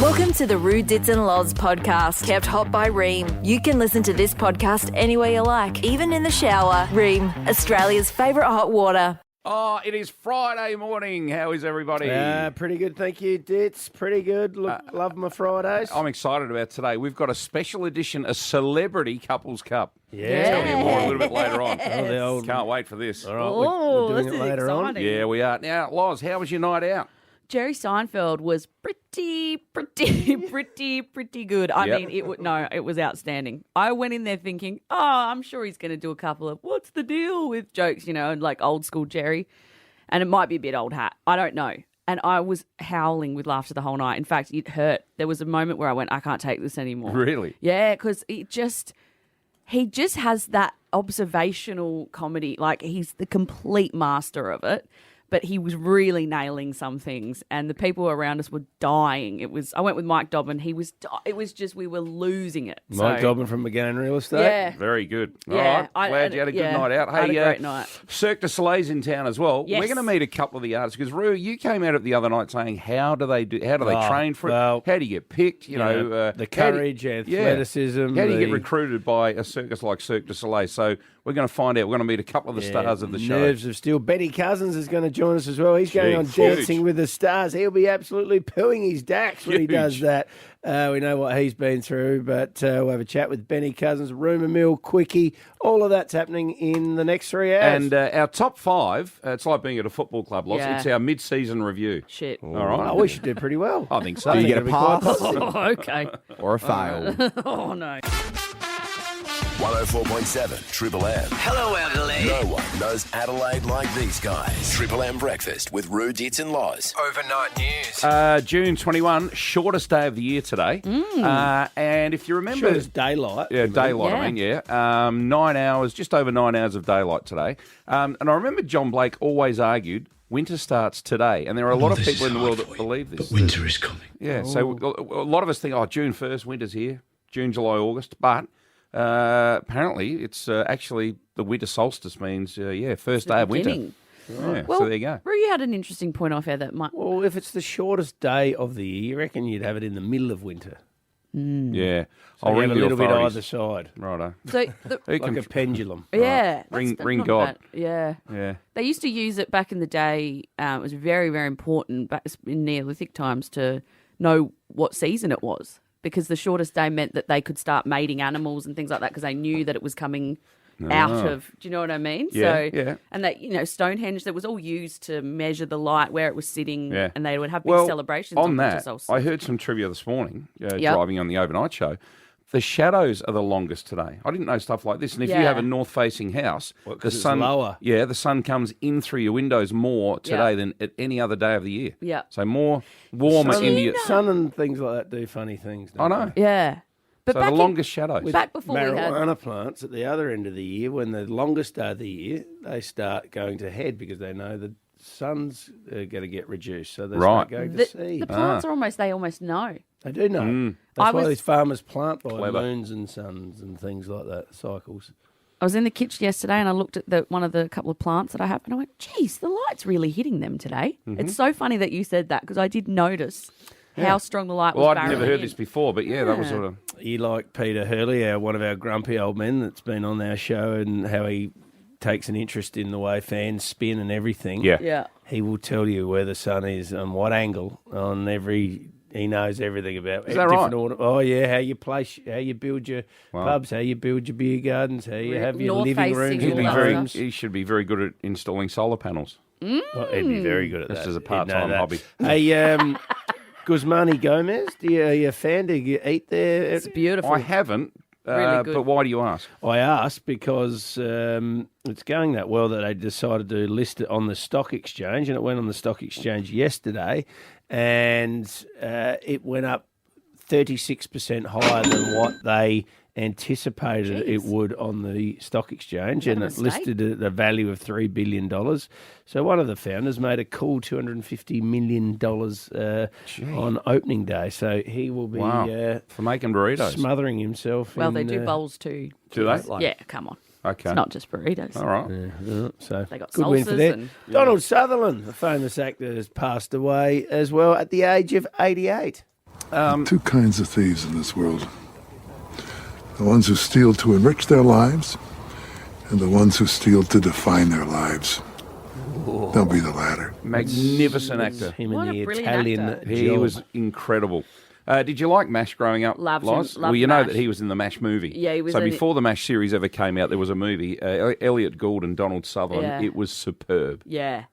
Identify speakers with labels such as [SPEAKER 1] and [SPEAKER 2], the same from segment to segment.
[SPEAKER 1] Welcome to the Roo Dits and Loz podcast, kept hot by Ream. You can listen to this podcast anywhere you like, even in the shower. Ream, Australia's favourite hot water.
[SPEAKER 2] Oh, it is Friday morning. How is everybody?
[SPEAKER 3] Pretty good, thank you, Dits. Pretty good. Love my Fridays.
[SPEAKER 2] I'm excited about today. We've got a special edition, a celebrity couples cup.
[SPEAKER 3] Yeah.
[SPEAKER 2] Tell you more a little bit later on.
[SPEAKER 3] the old-
[SPEAKER 2] Can't wait for this.
[SPEAKER 3] All right, we're doing
[SPEAKER 4] this
[SPEAKER 3] it
[SPEAKER 4] is
[SPEAKER 3] later on.
[SPEAKER 4] exciting.
[SPEAKER 2] Yeah, we are. Now, Loz, how was your night out?
[SPEAKER 4] Jerry Seinfeld was pretty good. I
[SPEAKER 2] Yep.
[SPEAKER 4] mean, it was outstanding. I went in there thinking, I'm sure he's going to do a couple of what's the deal with jokes, and like old school Jerry. And it might be a bit old hat. I don't know. And I was howling with laughter the whole night. In fact, it hurt. There was a moment where I went, I can't take this anymore.
[SPEAKER 2] Really?
[SPEAKER 4] Yeah, because he just has that observational comedy. Like, he's the complete master of it. But he was really nailing some things, and the people around us were dying. I went with Mike Dobbin. It was just, we were losing it.
[SPEAKER 3] Mike Dobbin from McGann Real Estate.
[SPEAKER 4] Yeah.
[SPEAKER 2] Very good.
[SPEAKER 4] Yeah,
[SPEAKER 2] All right. Glad you had a good night out.
[SPEAKER 4] I had a great night.
[SPEAKER 2] Cirque du Soleil's in town as well.
[SPEAKER 4] Yes.
[SPEAKER 2] We're going to meet a couple of the artists because, Roo, you came out the other night saying, how do they train for it?
[SPEAKER 3] Well,
[SPEAKER 2] How do you get picked?
[SPEAKER 3] The courage, athleticism.
[SPEAKER 2] How do you get recruited by a circus like Cirque du Soleil? So we're going to find out. We're going to meet a couple of the stars of the show.
[SPEAKER 3] Nerves of Steel. Benny Cousins is going to join us as well. He's going on
[SPEAKER 2] huge.
[SPEAKER 3] Dancing with the Stars. He'll be absolutely pooing his dacks when he does that. We know what he's been through, but we'll have a chat with Benny Cousins, Rumour Mill, Quickie. All of that's happening in the next 3 hours.
[SPEAKER 2] And our top five, it's like being at a football club, Lots.
[SPEAKER 4] Yeah.
[SPEAKER 2] It's our mid-season review.
[SPEAKER 4] Shit.
[SPEAKER 2] All right.
[SPEAKER 3] we should do pretty well.
[SPEAKER 2] I think so.
[SPEAKER 3] I think
[SPEAKER 5] get a
[SPEAKER 3] it'll be quite
[SPEAKER 5] pass?
[SPEAKER 3] positive.
[SPEAKER 4] Oh, okay.
[SPEAKER 5] Or a fail.
[SPEAKER 4] Oh, no.
[SPEAKER 6] 104.7 Triple M.
[SPEAKER 7] Hello, Adelaide.
[SPEAKER 6] No one knows Adelaide like these guys. Triple M breakfast with Roo, Dits and Loz.
[SPEAKER 7] Overnight news.
[SPEAKER 2] June 21, shortest day of the year today. And if you remember...
[SPEAKER 3] Sure, it's daylight.
[SPEAKER 2] Yeah, daylight,
[SPEAKER 4] Yeah.
[SPEAKER 2] I mean, yeah. 9 hours, just over 9 hours of daylight today. And I remember John Blake always argued, winter starts today. And there are a lot of people in the world that believe this.
[SPEAKER 8] But winter is coming.
[SPEAKER 2] Yeah, so a lot of us think, June 1st, winter's here. June, July, August. But apparently it's actually the winter solstice means, first day of winter.
[SPEAKER 4] Beginning.
[SPEAKER 2] Yeah,
[SPEAKER 4] Well,
[SPEAKER 2] so there you go.
[SPEAKER 4] Roo, you had an interesting point off air that might...
[SPEAKER 3] Well, if it's the shortest day of the year, you reckon you'd have it in the middle of winter.
[SPEAKER 2] Yeah.
[SPEAKER 3] So
[SPEAKER 2] I'll
[SPEAKER 3] you
[SPEAKER 2] ring
[SPEAKER 3] have a
[SPEAKER 2] the
[SPEAKER 3] little bit
[SPEAKER 2] authorities.
[SPEAKER 3] either side,
[SPEAKER 2] Righto.
[SPEAKER 4] So
[SPEAKER 2] Who
[SPEAKER 3] like
[SPEAKER 2] can-
[SPEAKER 3] a pendulum.
[SPEAKER 4] yeah.
[SPEAKER 2] Ring
[SPEAKER 4] not
[SPEAKER 2] God.
[SPEAKER 4] bad. Yeah.
[SPEAKER 2] Yeah.
[SPEAKER 4] They used to use it back in the day. It was very, very important back in Neolithic times to know what season it was, because the shortest day meant that they could start mating animals and things like that, because they knew that it was coming out of. Do you know what I mean?
[SPEAKER 2] Yeah,
[SPEAKER 4] So,
[SPEAKER 2] yeah.
[SPEAKER 4] And that Stonehenge, that was all used to measure the light where it was sitting,
[SPEAKER 2] Yeah.
[SPEAKER 4] and they would have big celebrations
[SPEAKER 2] on
[SPEAKER 4] winter
[SPEAKER 2] that.
[SPEAKER 4] solstice.
[SPEAKER 2] I heard some trivia this morning
[SPEAKER 4] Yep.
[SPEAKER 2] driving on the overnight show. The shadows are the longest today. I didn't know stuff like this. And if you
[SPEAKER 4] Yeah.
[SPEAKER 2] have a north-facing house, the
[SPEAKER 3] 'cause it's
[SPEAKER 2] sun
[SPEAKER 3] lower.
[SPEAKER 2] Yeah, the sun comes in through your windows more today
[SPEAKER 4] Yeah.
[SPEAKER 2] than at any other day of the year.
[SPEAKER 4] Yeah.
[SPEAKER 2] So more warmer
[SPEAKER 3] Sun,
[SPEAKER 2] in the.
[SPEAKER 3] sun and things like that do funny things.
[SPEAKER 2] I
[SPEAKER 3] Don't
[SPEAKER 2] know.
[SPEAKER 4] Yeah. But
[SPEAKER 2] So
[SPEAKER 4] back
[SPEAKER 2] the
[SPEAKER 4] in-
[SPEAKER 2] longest shadows.
[SPEAKER 4] back before we had...
[SPEAKER 3] Marijuana plants at the other end of the year, when the longest day of the year, they start going to head because they know the sun's going to get reduced, so they
[SPEAKER 2] Right.
[SPEAKER 3] start going to
[SPEAKER 4] The
[SPEAKER 3] seed.
[SPEAKER 4] plants are almost know.
[SPEAKER 3] They do know.
[SPEAKER 2] Mm.
[SPEAKER 4] I
[SPEAKER 3] That's why
[SPEAKER 4] was-
[SPEAKER 3] these farmers plant by
[SPEAKER 2] Clever.
[SPEAKER 3] moons and suns and things like that, cycles.
[SPEAKER 4] I was in the kitchen yesterday and I looked at one of the couple of plants that I have, and I went, geez, the light's really hitting them today.
[SPEAKER 2] Mm-hmm.
[SPEAKER 4] It's so funny that you said that, because I did notice how strong the light
[SPEAKER 2] Well,
[SPEAKER 4] was.
[SPEAKER 2] I'd never
[SPEAKER 4] barreling
[SPEAKER 2] heard
[SPEAKER 4] in.
[SPEAKER 2] this before, but that was sort of.
[SPEAKER 3] You like Peter Hurley, one of our grumpy old men that's been on our show, and how he takes an interest in the way fans spin and everything.
[SPEAKER 2] Yeah.
[SPEAKER 4] Yeah.
[SPEAKER 3] He will tell you where the sun is on what angle on every. He knows everything about
[SPEAKER 2] Is that
[SPEAKER 3] different
[SPEAKER 2] right?
[SPEAKER 3] order. Oh yeah, how you place, how you build your pubs, how you build your beer gardens, how you have your
[SPEAKER 4] North
[SPEAKER 3] living
[SPEAKER 4] facing,
[SPEAKER 3] rooms,
[SPEAKER 4] all
[SPEAKER 3] your
[SPEAKER 4] that
[SPEAKER 2] Very,
[SPEAKER 4] stuff.
[SPEAKER 3] rooms.
[SPEAKER 2] he should be very good at installing solar panels.
[SPEAKER 3] Oh, he'd be very good at
[SPEAKER 2] Just
[SPEAKER 3] that.
[SPEAKER 2] as a
[SPEAKER 3] He'd know
[SPEAKER 2] part-time
[SPEAKER 3] that.
[SPEAKER 2] hobby.
[SPEAKER 3] Hey, Guzmani Gomez, are you a fan? Do you eat there?
[SPEAKER 4] It's beautiful.
[SPEAKER 2] I haven't,
[SPEAKER 4] Really good.
[SPEAKER 2] but why do you ask?
[SPEAKER 3] I asked because it's going that well that they decided to list it on the stock exchange, and it went on the stock exchange yesterday, and it went up 36% higher than what they anticipated it would on the stock exchange, and it listed at a value of $3 billion. So one of the founders made a cool $250 million on opening day. So he will be
[SPEAKER 2] for making burritos.
[SPEAKER 3] smothering himself.
[SPEAKER 4] Well,
[SPEAKER 3] in,
[SPEAKER 4] they do bowls too.
[SPEAKER 2] Do they?
[SPEAKER 4] Yeah, come on.
[SPEAKER 2] Okay.
[SPEAKER 4] It's not just burritos.
[SPEAKER 2] All right.
[SPEAKER 3] So
[SPEAKER 4] They got
[SPEAKER 3] good win for
[SPEAKER 4] salsas
[SPEAKER 3] them.
[SPEAKER 4] and-
[SPEAKER 3] Donald Sutherland, the famous actor, has passed away as well at the age of 88.
[SPEAKER 5] Two kinds of thieves in this world. The ones who steal to enrich their lives, and the ones who steal to define their lives. Don't be the latter.
[SPEAKER 2] Magnificent actor.
[SPEAKER 3] Him
[SPEAKER 4] What
[SPEAKER 3] and
[SPEAKER 4] a
[SPEAKER 3] the
[SPEAKER 4] brilliant
[SPEAKER 3] Italian
[SPEAKER 4] actor.
[SPEAKER 2] He
[SPEAKER 3] job.
[SPEAKER 2] was incredible. Did you like MASH growing up,
[SPEAKER 4] Loved him.
[SPEAKER 2] Loz?
[SPEAKER 4] Loved
[SPEAKER 2] Well, you know
[SPEAKER 4] MASH.
[SPEAKER 2] that he was in the MASH movie.
[SPEAKER 4] Yeah, he was
[SPEAKER 2] So
[SPEAKER 4] in it.
[SPEAKER 2] before the MASH series ever came out, there was a movie, Elliot Gould and Donald Sutherland.
[SPEAKER 4] Yeah.
[SPEAKER 2] It was superb.
[SPEAKER 4] Yeah.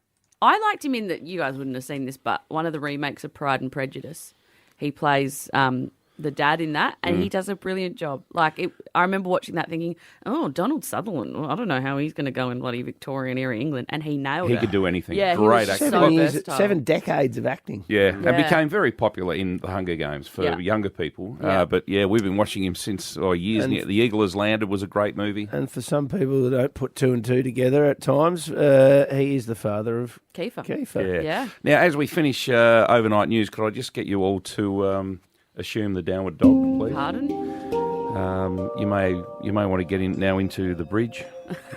[SPEAKER 4] I liked him in that. You guys wouldn't have seen this, but one of the remakes of Pride and Prejudice. He plays the dad in that, and he does a brilliant job. I remember watching that thinking, oh, Donald Sutherland, well, I don't know how he's going to go in bloody Victorian era England, and he nailed it.
[SPEAKER 2] He could do anything.
[SPEAKER 4] Yeah, he
[SPEAKER 2] Great
[SPEAKER 4] was
[SPEAKER 2] actor.
[SPEAKER 4] so versatile.
[SPEAKER 3] 7 decades of acting.
[SPEAKER 2] Yeah, and
[SPEAKER 4] Yeah.
[SPEAKER 2] became very popular in the Hunger Games for
[SPEAKER 4] Yeah.
[SPEAKER 2] younger people.
[SPEAKER 4] Yeah.
[SPEAKER 2] But yeah, we've been watching him since years.
[SPEAKER 3] And-
[SPEAKER 2] Now. The Eagle Has Landed was a great movie.
[SPEAKER 3] And for some people that don't put 2 and 2 together at times, he is the father of
[SPEAKER 4] Kiefer.
[SPEAKER 3] Kiefer.
[SPEAKER 4] Yeah.
[SPEAKER 2] Now, as we finish overnight news, could I just get you all to assume the downward dog, please?
[SPEAKER 4] Pardon?
[SPEAKER 2] You may want to get into the bridge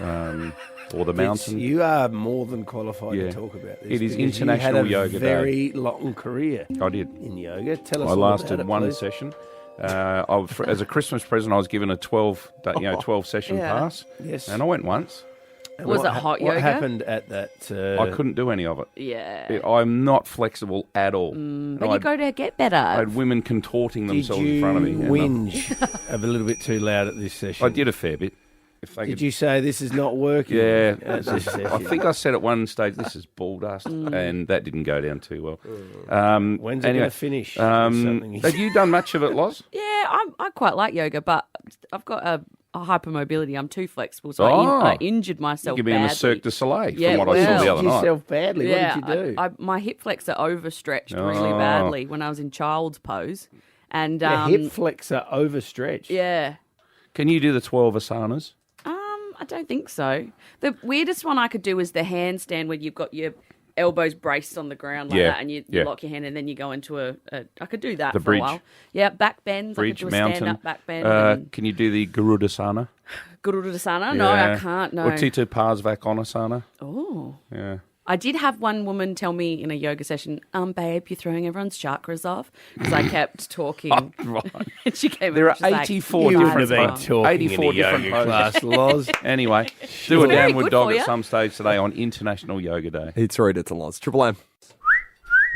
[SPEAKER 2] or the mountain.
[SPEAKER 3] You are more than qualified
[SPEAKER 2] Yeah.
[SPEAKER 3] to talk about this.
[SPEAKER 2] It is
[SPEAKER 3] because
[SPEAKER 2] International
[SPEAKER 3] you had
[SPEAKER 2] Yoga
[SPEAKER 3] a
[SPEAKER 2] Day.
[SPEAKER 3] very long career
[SPEAKER 2] I did.
[SPEAKER 3] in yoga. Tell us
[SPEAKER 2] I
[SPEAKER 3] all
[SPEAKER 2] lasted
[SPEAKER 3] about it,
[SPEAKER 2] one
[SPEAKER 3] please.
[SPEAKER 2] session. As a Christmas present, I was given a 12 session
[SPEAKER 4] Yeah.
[SPEAKER 2] pass.
[SPEAKER 3] Yes.
[SPEAKER 2] And I went once.
[SPEAKER 3] And
[SPEAKER 4] Was
[SPEAKER 3] what
[SPEAKER 4] it hot
[SPEAKER 3] What
[SPEAKER 4] yoga?
[SPEAKER 3] happened at that?
[SPEAKER 2] I couldn't do any of it.
[SPEAKER 4] Yeah.
[SPEAKER 2] I'm not flexible at all.
[SPEAKER 4] But you go to get better.
[SPEAKER 2] I had women contorting
[SPEAKER 3] Did
[SPEAKER 2] themselves
[SPEAKER 3] you
[SPEAKER 2] in front of me. and
[SPEAKER 3] whinge a little bit too loud at this session?
[SPEAKER 2] I did a fair bit. If they
[SPEAKER 3] Did
[SPEAKER 2] could,
[SPEAKER 3] you say this is not working?
[SPEAKER 2] Yeah,
[SPEAKER 3] at this session?
[SPEAKER 2] I think I said at one stage, "This is ball dust," and that didn't go down too well.
[SPEAKER 3] When's it
[SPEAKER 2] anyway,
[SPEAKER 3] going to finish? Something-
[SPEAKER 2] have you done much of it, Loz?
[SPEAKER 4] Yeah, I quite like yoga, but I've got a hypermobility. I'm too flexible, so
[SPEAKER 2] Oh.
[SPEAKER 4] I injured
[SPEAKER 2] You
[SPEAKER 4] myself
[SPEAKER 2] could be in
[SPEAKER 4] badly.
[SPEAKER 2] the Cirque du Soleil,
[SPEAKER 4] Yeah,
[SPEAKER 2] from what I saw the
[SPEAKER 4] well,
[SPEAKER 2] other
[SPEAKER 3] Did
[SPEAKER 2] night.
[SPEAKER 3] yourself badly.
[SPEAKER 4] Yeah,
[SPEAKER 3] What did you do?
[SPEAKER 4] my hip flexor overstretched really
[SPEAKER 2] Oh.
[SPEAKER 4] badly when I was in child's pose, and
[SPEAKER 3] Your hip flexor overstretched.
[SPEAKER 4] yeah.
[SPEAKER 2] Can you do the 12 asanas?
[SPEAKER 4] I don't think so. The weirdest one I could do is the handstand where you've got your elbows braced on the ground like
[SPEAKER 2] Yeah,
[SPEAKER 4] that, and you
[SPEAKER 2] yeah.
[SPEAKER 4] lock your hand, and then you go into I could do that
[SPEAKER 2] The
[SPEAKER 4] for
[SPEAKER 2] bridge.
[SPEAKER 4] a while. Yeah, back bends.
[SPEAKER 2] Bridge,
[SPEAKER 4] I could do a
[SPEAKER 2] mountain.
[SPEAKER 4] stand-up back bend.
[SPEAKER 2] Can you do the Garudasana?
[SPEAKER 4] Gurudasana? No, I can't. No.
[SPEAKER 2] Or Tita Parsvakonasana?
[SPEAKER 4] Oh.
[SPEAKER 2] Yeah.
[SPEAKER 4] I did have one woman tell me in a yoga session, babe, you're throwing everyone's chakras off, because I kept talking.
[SPEAKER 2] Right.
[SPEAKER 4] And she came
[SPEAKER 2] There
[SPEAKER 4] over,
[SPEAKER 2] are
[SPEAKER 4] she's like,
[SPEAKER 2] 84
[SPEAKER 3] You
[SPEAKER 2] different
[SPEAKER 3] would have been
[SPEAKER 2] poses.
[SPEAKER 3] talking
[SPEAKER 2] 84
[SPEAKER 3] in a
[SPEAKER 2] different
[SPEAKER 3] yoga
[SPEAKER 2] poses.
[SPEAKER 3] class, Loz.
[SPEAKER 2] Anyway, do a
[SPEAKER 4] Very
[SPEAKER 2] downward
[SPEAKER 4] good
[SPEAKER 2] dog
[SPEAKER 4] for
[SPEAKER 2] at
[SPEAKER 4] ya.
[SPEAKER 2] some stage today on International Yoga Day.
[SPEAKER 8] It's Rita to Loz. Triple M.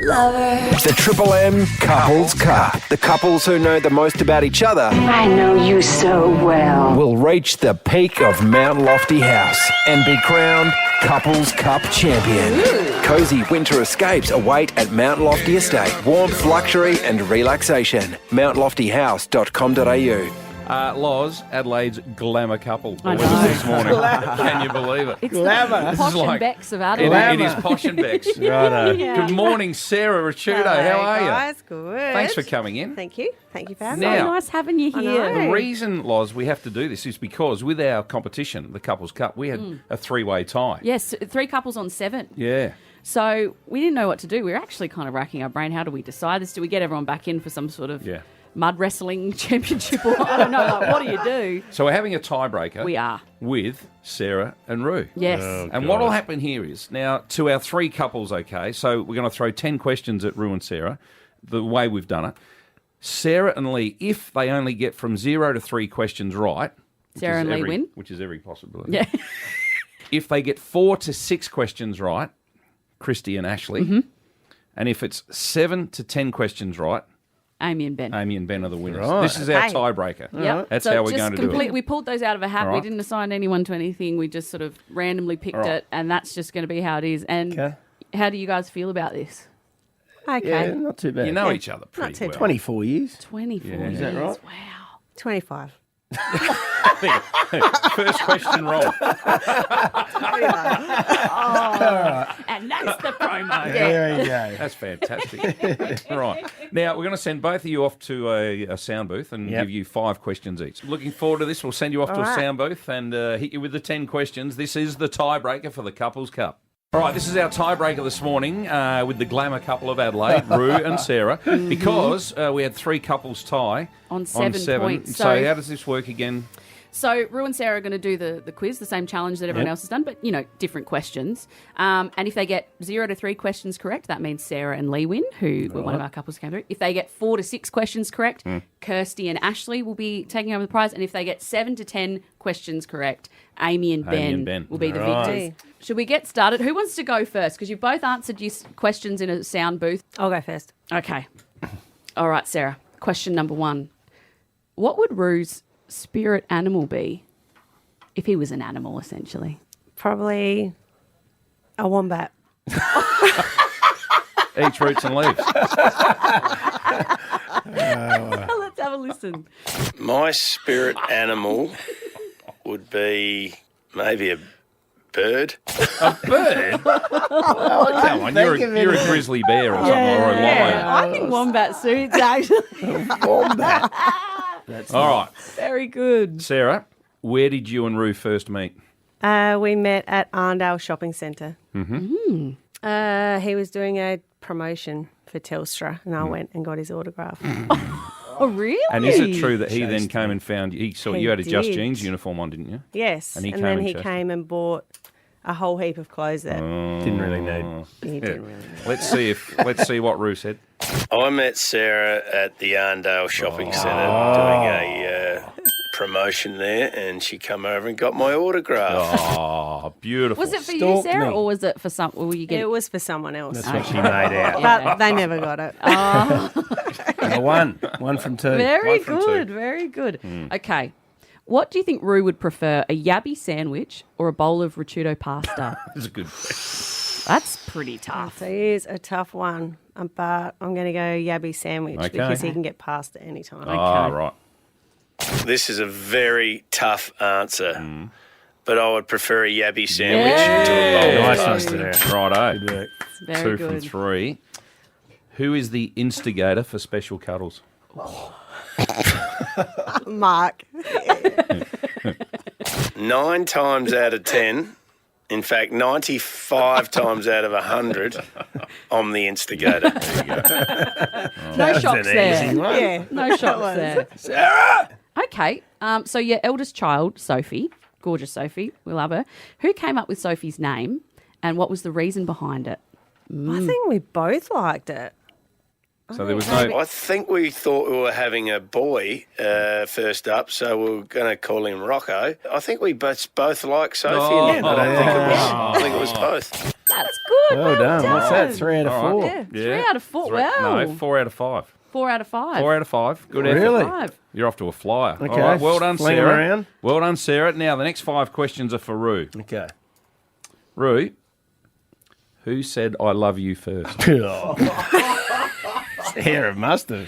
[SPEAKER 6] The Triple M Couples Cup. The couples who know the most about each other
[SPEAKER 9] I know you so well.
[SPEAKER 6] will reach the peak of Mount Lofty House and be crowned Couples Cup champion. Cozy winter escapes await at Mount Lofty Estate. Warmth, luxury and relaxation. mountloftyhouse.com.au.
[SPEAKER 2] Loz, Adelaide's glamour couple.
[SPEAKER 4] I
[SPEAKER 2] The weather
[SPEAKER 4] know.
[SPEAKER 2] this morning. Can you believe it?
[SPEAKER 4] It's
[SPEAKER 3] Glamour.
[SPEAKER 4] the
[SPEAKER 2] This
[SPEAKER 4] posh
[SPEAKER 2] is like-
[SPEAKER 4] and Becks of
[SPEAKER 2] It,
[SPEAKER 4] Adelaide.
[SPEAKER 2] it is posh and Bex.
[SPEAKER 3] Righto.
[SPEAKER 2] Good morning, Sarah Rachudo. How are you?
[SPEAKER 10] Guys, good.
[SPEAKER 2] Thanks for coming in.
[SPEAKER 10] Thank you. Thank you for having
[SPEAKER 4] So
[SPEAKER 10] me.
[SPEAKER 2] Now-
[SPEAKER 4] nice having you
[SPEAKER 10] I
[SPEAKER 4] here.
[SPEAKER 10] know.
[SPEAKER 2] The reason, Loz, we have to do this is because with our competition, the Couples Cup, we had a three-way tie.
[SPEAKER 4] Yes, 3 couples on 7.
[SPEAKER 2] Yeah.
[SPEAKER 4] So we didn't know what to do. We were actually kind of racking our brain. How do we decide this? Do we get everyone back in for some sort of
[SPEAKER 2] Yeah.
[SPEAKER 4] mud wrestling championship? Or I don't know. Like, what do you do?
[SPEAKER 2] So we're having a tiebreaker.
[SPEAKER 4] We are.
[SPEAKER 2] With Sarah and Roo.
[SPEAKER 4] Yes.
[SPEAKER 2] And what will happen here is, now, to our 3 couples, okay, so we're going to throw 10 questions at Roo and Sarah, the way we've done it. Sarah and Lee, if they only get from 0 to 3 questions right, which
[SPEAKER 4] Sarah
[SPEAKER 2] is
[SPEAKER 4] and Lee win?
[SPEAKER 2] which is every possibility.
[SPEAKER 4] Yeah.
[SPEAKER 2] If they get 4 to 6 questions right, Christy and Ashley.
[SPEAKER 4] Mm-hmm.
[SPEAKER 2] And if it's 7 to 10 questions right,
[SPEAKER 4] Amy and Ben.
[SPEAKER 2] Amy and Ben are the winners.
[SPEAKER 3] Right.
[SPEAKER 2] This is our
[SPEAKER 10] Okay.
[SPEAKER 2] tiebreaker.
[SPEAKER 4] Yep.
[SPEAKER 2] That's
[SPEAKER 4] So
[SPEAKER 2] how we're
[SPEAKER 4] just
[SPEAKER 2] going to do it.
[SPEAKER 4] We pulled those out of a hat.
[SPEAKER 2] All
[SPEAKER 4] We
[SPEAKER 2] right.
[SPEAKER 4] didn't assign anyone to anything. We just sort of randomly picked
[SPEAKER 2] All right.
[SPEAKER 4] it, and that's just going to be how it is. And
[SPEAKER 3] Okay.
[SPEAKER 4] how do you guys feel about this?
[SPEAKER 10] Okay.
[SPEAKER 3] Yeah, not too bad.
[SPEAKER 2] You know each other pretty
[SPEAKER 10] too
[SPEAKER 2] well.
[SPEAKER 3] 24 years.
[SPEAKER 4] 24
[SPEAKER 2] Yeah.
[SPEAKER 4] years.
[SPEAKER 2] Is
[SPEAKER 3] that right?
[SPEAKER 4] Wow.
[SPEAKER 10] 25.
[SPEAKER 2] First question wrong.
[SPEAKER 4] And that's the promo.
[SPEAKER 3] There you go.
[SPEAKER 2] That's fantastic. Right. Now, we're going to send both of you off to a sound booth and
[SPEAKER 3] Yep.
[SPEAKER 2] give you 5 questions each. Looking forward to this. We'll send you off to a
[SPEAKER 10] right.
[SPEAKER 2] sound booth and hit you with the 10 questions. This is the tiebreaker for the Couples Cup. All right, this is our tiebreaker this morning with the glamour couple of Adelaide, Roo and Sarah, because we had 3 couples tie
[SPEAKER 4] On 7 points.
[SPEAKER 2] So how does this work again?
[SPEAKER 4] So Rue and Sarah are going to do the quiz, the same challenge that everyone else has done, but, different questions. And if they get 0 to 3 questions correct, that means Sarah and Lee win, who were one of our couples who came through. If they get 4 to 6 questions correct, Kirsty and Ashley will be taking over the prize. And if they get 7 to 10 questions correct, Amy and Ben will be the victors. Should we get started? Who wants to go first? Because you've both answered your questions in a sound booth.
[SPEAKER 10] I'll go first.
[SPEAKER 4] Okay. All right, Sarah. Question number 1. What would Rue's spirit animal be if he was an animal, essentially?
[SPEAKER 10] Probably a wombat.
[SPEAKER 2] Eats roots and leaves.
[SPEAKER 4] Let's have a listen.
[SPEAKER 8] My spirit animal would be maybe a bird.
[SPEAKER 2] A bird? Oh, come on, you're a grizzly bear or something, or a lion.
[SPEAKER 4] I think wombat suits, actually.
[SPEAKER 3] Wombat.
[SPEAKER 2] All right.
[SPEAKER 4] Very good.
[SPEAKER 2] Sarah, where did you and Rue first meet?
[SPEAKER 10] We met at Arndale Shopping Centre.
[SPEAKER 2] Mm-hmm.
[SPEAKER 10] He was doing a promotion for Telstra, and I went and got his autograph.
[SPEAKER 4] Oh, really?
[SPEAKER 2] And is it true that he then came and found you? He saw
[SPEAKER 10] He
[SPEAKER 2] you had a Just
[SPEAKER 10] did.
[SPEAKER 2] Jeans uniform on, didn't you?
[SPEAKER 10] Yes,
[SPEAKER 2] And he
[SPEAKER 10] and
[SPEAKER 2] came
[SPEAKER 10] then
[SPEAKER 2] and
[SPEAKER 10] he
[SPEAKER 2] chased
[SPEAKER 10] came and bought a whole heap of clothes that
[SPEAKER 3] Didn't really need.
[SPEAKER 10] he didn't really need.
[SPEAKER 2] Let's see what Rue said.
[SPEAKER 8] I met Sarah at the Arndale Shopping Centre doing a promotion there, and she come over and got my autograph.
[SPEAKER 2] Oh, beautiful.
[SPEAKER 4] Was it for you,
[SPEAKER 3] Stalked
[SPEAKER 4] Sarah,
[SPEAKER 3] me.
[SPEAKER 4] or was it for some? Were you
[SPEAKER 10] It
[SPEAKER 4] getting?
[SPEAKER 10] was for someone else,
[SPEAKER 3] That's what she made out.
[SPEAKER 10] but they never got it.
[SPEAKER 3] Number one from 2.
[SPEAKER 4] Very
[SPEAKER 2] One from
[SPEAKER 4] good,
[SPEAKER 2] two.
[SPEAKER 4] very good. Okay. What do you think Rue would prefer, a yabby sandwich or a bowl of ricciuto pasta?
[SPEAKER 2] That's a good question.
[SPEAKER 4] That's pretty tough.
[SPEAKER 10] So here's a tough one, but I'm going to go yabby sandwich
[SPEAKER 2] Okay.
[SPEAKER 10] because he can get pasta anytime.
[SPEAKER 2] Oh, right.
[SPEAKER 8] This is a very tough answer, but I would prefer a yabby sandwich to a bowl of
[SPEAKER 3] Nice one,
[SPEAKER 8] pasta.
[SPEAKER 3] Sarah.
[SPEAKER 2] Righto.
[SPEAKER 3] Good work.
[SPEAKER 4] Very
[SPEAKER 2] 2
[SPEAKER 4] good.
[SPEAKER 2] from 3. Who is the instigator for special cuddles?
[SPEAKER 10] Mark.
[SPEAKER 8] 9 times out of 10, in fact, 95 times out of 100, I'm the instigator.
[SPEAKER 4] No shocks there.
[SPEAKER 10] Yeah.
[SPEAKER 4] No shocks there. Sarah! Okay. So your eldest child, Sophie, gorgeous Sophie, we love her. Who came up with Sophie's name and what was the reason behind it?
[SPEAKER 10] I think we both liked it.
[SPEAKER 2] So there was no...
[SPEAKER 8] I think we thought we were having a boy first up, so we were going to call him Rocco. I think we both like Sophie in the end. I think it was both.
[SPEAKER 4] That's good.
[SPEAKER 3] Well done. What's that? 3 out of 4.
[SPEAKER 4] Yeah. 3 out of 4. Wow.
[SPEAKER 2] No, 4 out of 5.
[SPEAKER 4] 4 out of 5.
[SPEAKER 2] 4 out of 5. Good effort.
[SPEAKER 3] Really?
[SPEAKER 4] 5.
[SPEAKER 2] You're off to a flyer.
[SPEAKER 3] Okay.
[SPEAKER 2] All right, well done,
[SPEAKER 3] Fling
[SPEAKER 2] Sarah.
[SPEAKER 3] around.
[SPEAKER 2] Well done, Sarah. Now, the next 5 questions are for Rue.
[SPEAKER 3] Okay.
[SPEAKER 2] Rue, who said I love you first?
[SPEAKER 3] Sarah must have.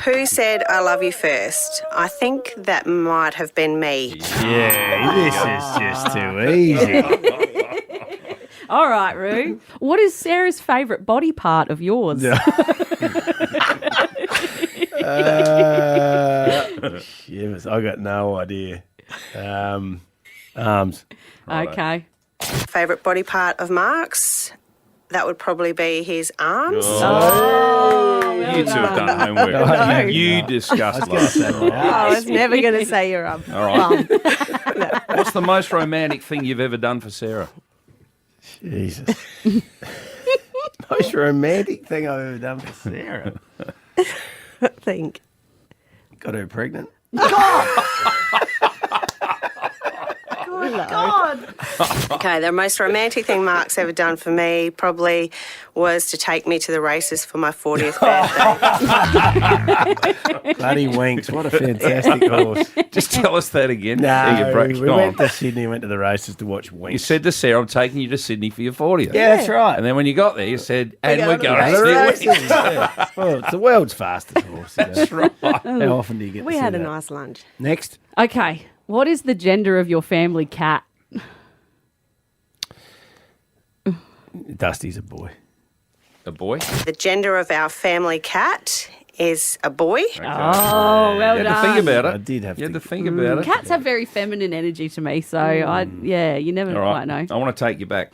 [SPEAKER 10] Who said I love you first? I think that might have been me.
[SPEAKER 3] Yeah, this is just too easy.
[SPEAKER 4] All right, Rue. What is Sarah's favourite body part of yours?
[SPEAKER 3] Yes, I got no idea. Arms.
[SPEAKER 4] Okay.
[SPEAKER 10] Favourite body part of Mark's? That would probably be his arms.
[SPEAKER 2] You two have done homework. You discussed last night.
[SPEAKER 10] I was never going to say your arm.
[SPEAKER 2] All right. What's the most romantic thing you've ever done for Sarah?
[SPEAKER 3] Jesus. Most romantic thing I've ever done for Sarah.
[SPEAKER 10] I think.
[SPEAKER 3] Got her pregnant.
[SPEAKER 10] Okay, the most romantic thing Mark's ever done for me probably was to take me to the races for my 40th birthday.
[SPEAKER 3] Bloody Winks. What a fantastic horse.
[SPEAKER 2] Just tell us that again.
[SPEAKER 3] No,
[SPEAKER 2] You break
[SPEAKER 3] we
[SPEAKER 2] on.
[SPEAKER 3] went to Sydney, went to the races to watch
[SPEAKER 2] You
[SPEAKER 3] Winks.
[SPEAKER 2] said to Sarah, I'm taking you to Sydney for your 40th.
[SPEAKER 3] Yeah, that's right.
[SPEAKER 2] And then when you got there, you said, and we're going
[SPEAKER 3] Go
[SPEAKER 2] to
[SPEAKER 3] to the
[SPEAKER 2] Sydney.
[SPEAKER 3] races. Yeah. Well, it's the world's fastest horse. That's right. How often do you get
[SPEAKER 10] We
[SPEAKER 3] to see
[SPEAKER 10] had a
[SPEAKER 3] that?
[SPEAKER 10] nice lunch.
[SPEAKER 3] Next.
[SPEAKER 4] Okay. What is the gender of your family cat?
[SPEAKER 3] Dusty's a boy.
[SPEAKER 2] A boy?
[SPEAKER 10] The gender of our family cat is a boy.
[SPEAKER 4] Oh, well
[SPEAKER 2] You had to
[SPEAKER 4] done.
[SPEAKER 2] think about it.
[SPEAKER 3] I did have
[SPEAKER 2] You had
[SPEAKER 3] to-
[SPEAKER 2] to think about it.
[SPEAKER 4] Cats have very feminine energy to me, so you never
[SPEAKER 2] All
[SPEAKER 4] quite
[SPEAKER 2] right.
[SPEAKER 4] know.
[SPEAKER 2] I want to take you back.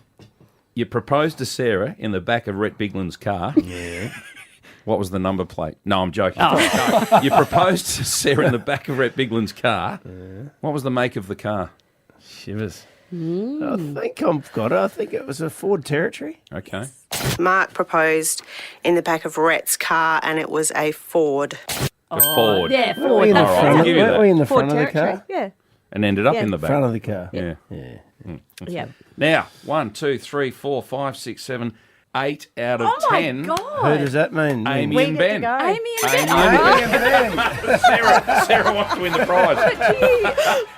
[SPEAKER 2] You proposed to Sarah in the back of Rhett Bigland's car.
[SPEAKER 3] Yeah.
[SPEAKER 2] What was the number plate? No, I'm joking. No. You proposed to Sarah in the back of Rhett Bigland's car. What was the make of the car?
[SPEAKER 3] Shivers. I think I've got it. I think it was a Ford Territory.
[SPEAKER 2] Okay.
[SPEAKER 10] Mark proposed in the back of Rhett's car, and it was a Ford.
[SPEAKER 2] A Ford.
[SPEAKER 4] Yeah,
[SPEAKER 3] Weren't
[SPEAKER 4] Ford.
[SPEAKER 3] we in the
[SPEAKER 2] All right,
[SPEAKER 3] front,
[SPEAKER 2] I'll give you
[SPEAKER 3] weren't
[SPEAKER 2] that.
[SPEAKER 3] we in the
[SPEAKER 10] Ford
[SPEAKER 3] front of the
[SPEAKER 10] Territory.
[SPEAKER 3] car?
[SPEAKER 10] Yeah.
[SPEAKER 2] And ended up
[SPEAKER 10] Yeah.
[SPEAKER 2] in the back.
[SPEAKER 3] Front of the car.
[SPEAKER 2] Yeah.
[SPEAKER 3] Yeah.
[SPEAKER 2] Now, 1, 2, 3, 4, 5, 6, 7, 8 out of
[SPEAKER 4] Oh
[SPEAKER 2] 10.
[SPEAKER 4] my God.
[SPEAKER 3] Who does that mean?
[SPEAKER 2] Amy
[SPEAKER 10] We
[SPEAKER 2] and
[SPEAKER 10] get to
[SPEAKER 2] Ben.
[SPEAKER 10] go.
[SPEAKER 4] Amy and
[SPEAKER 2] Amy
[SPEAKER 4] Ben.
[SPEAKER 2] and Ben. Sarah wants to win the prize.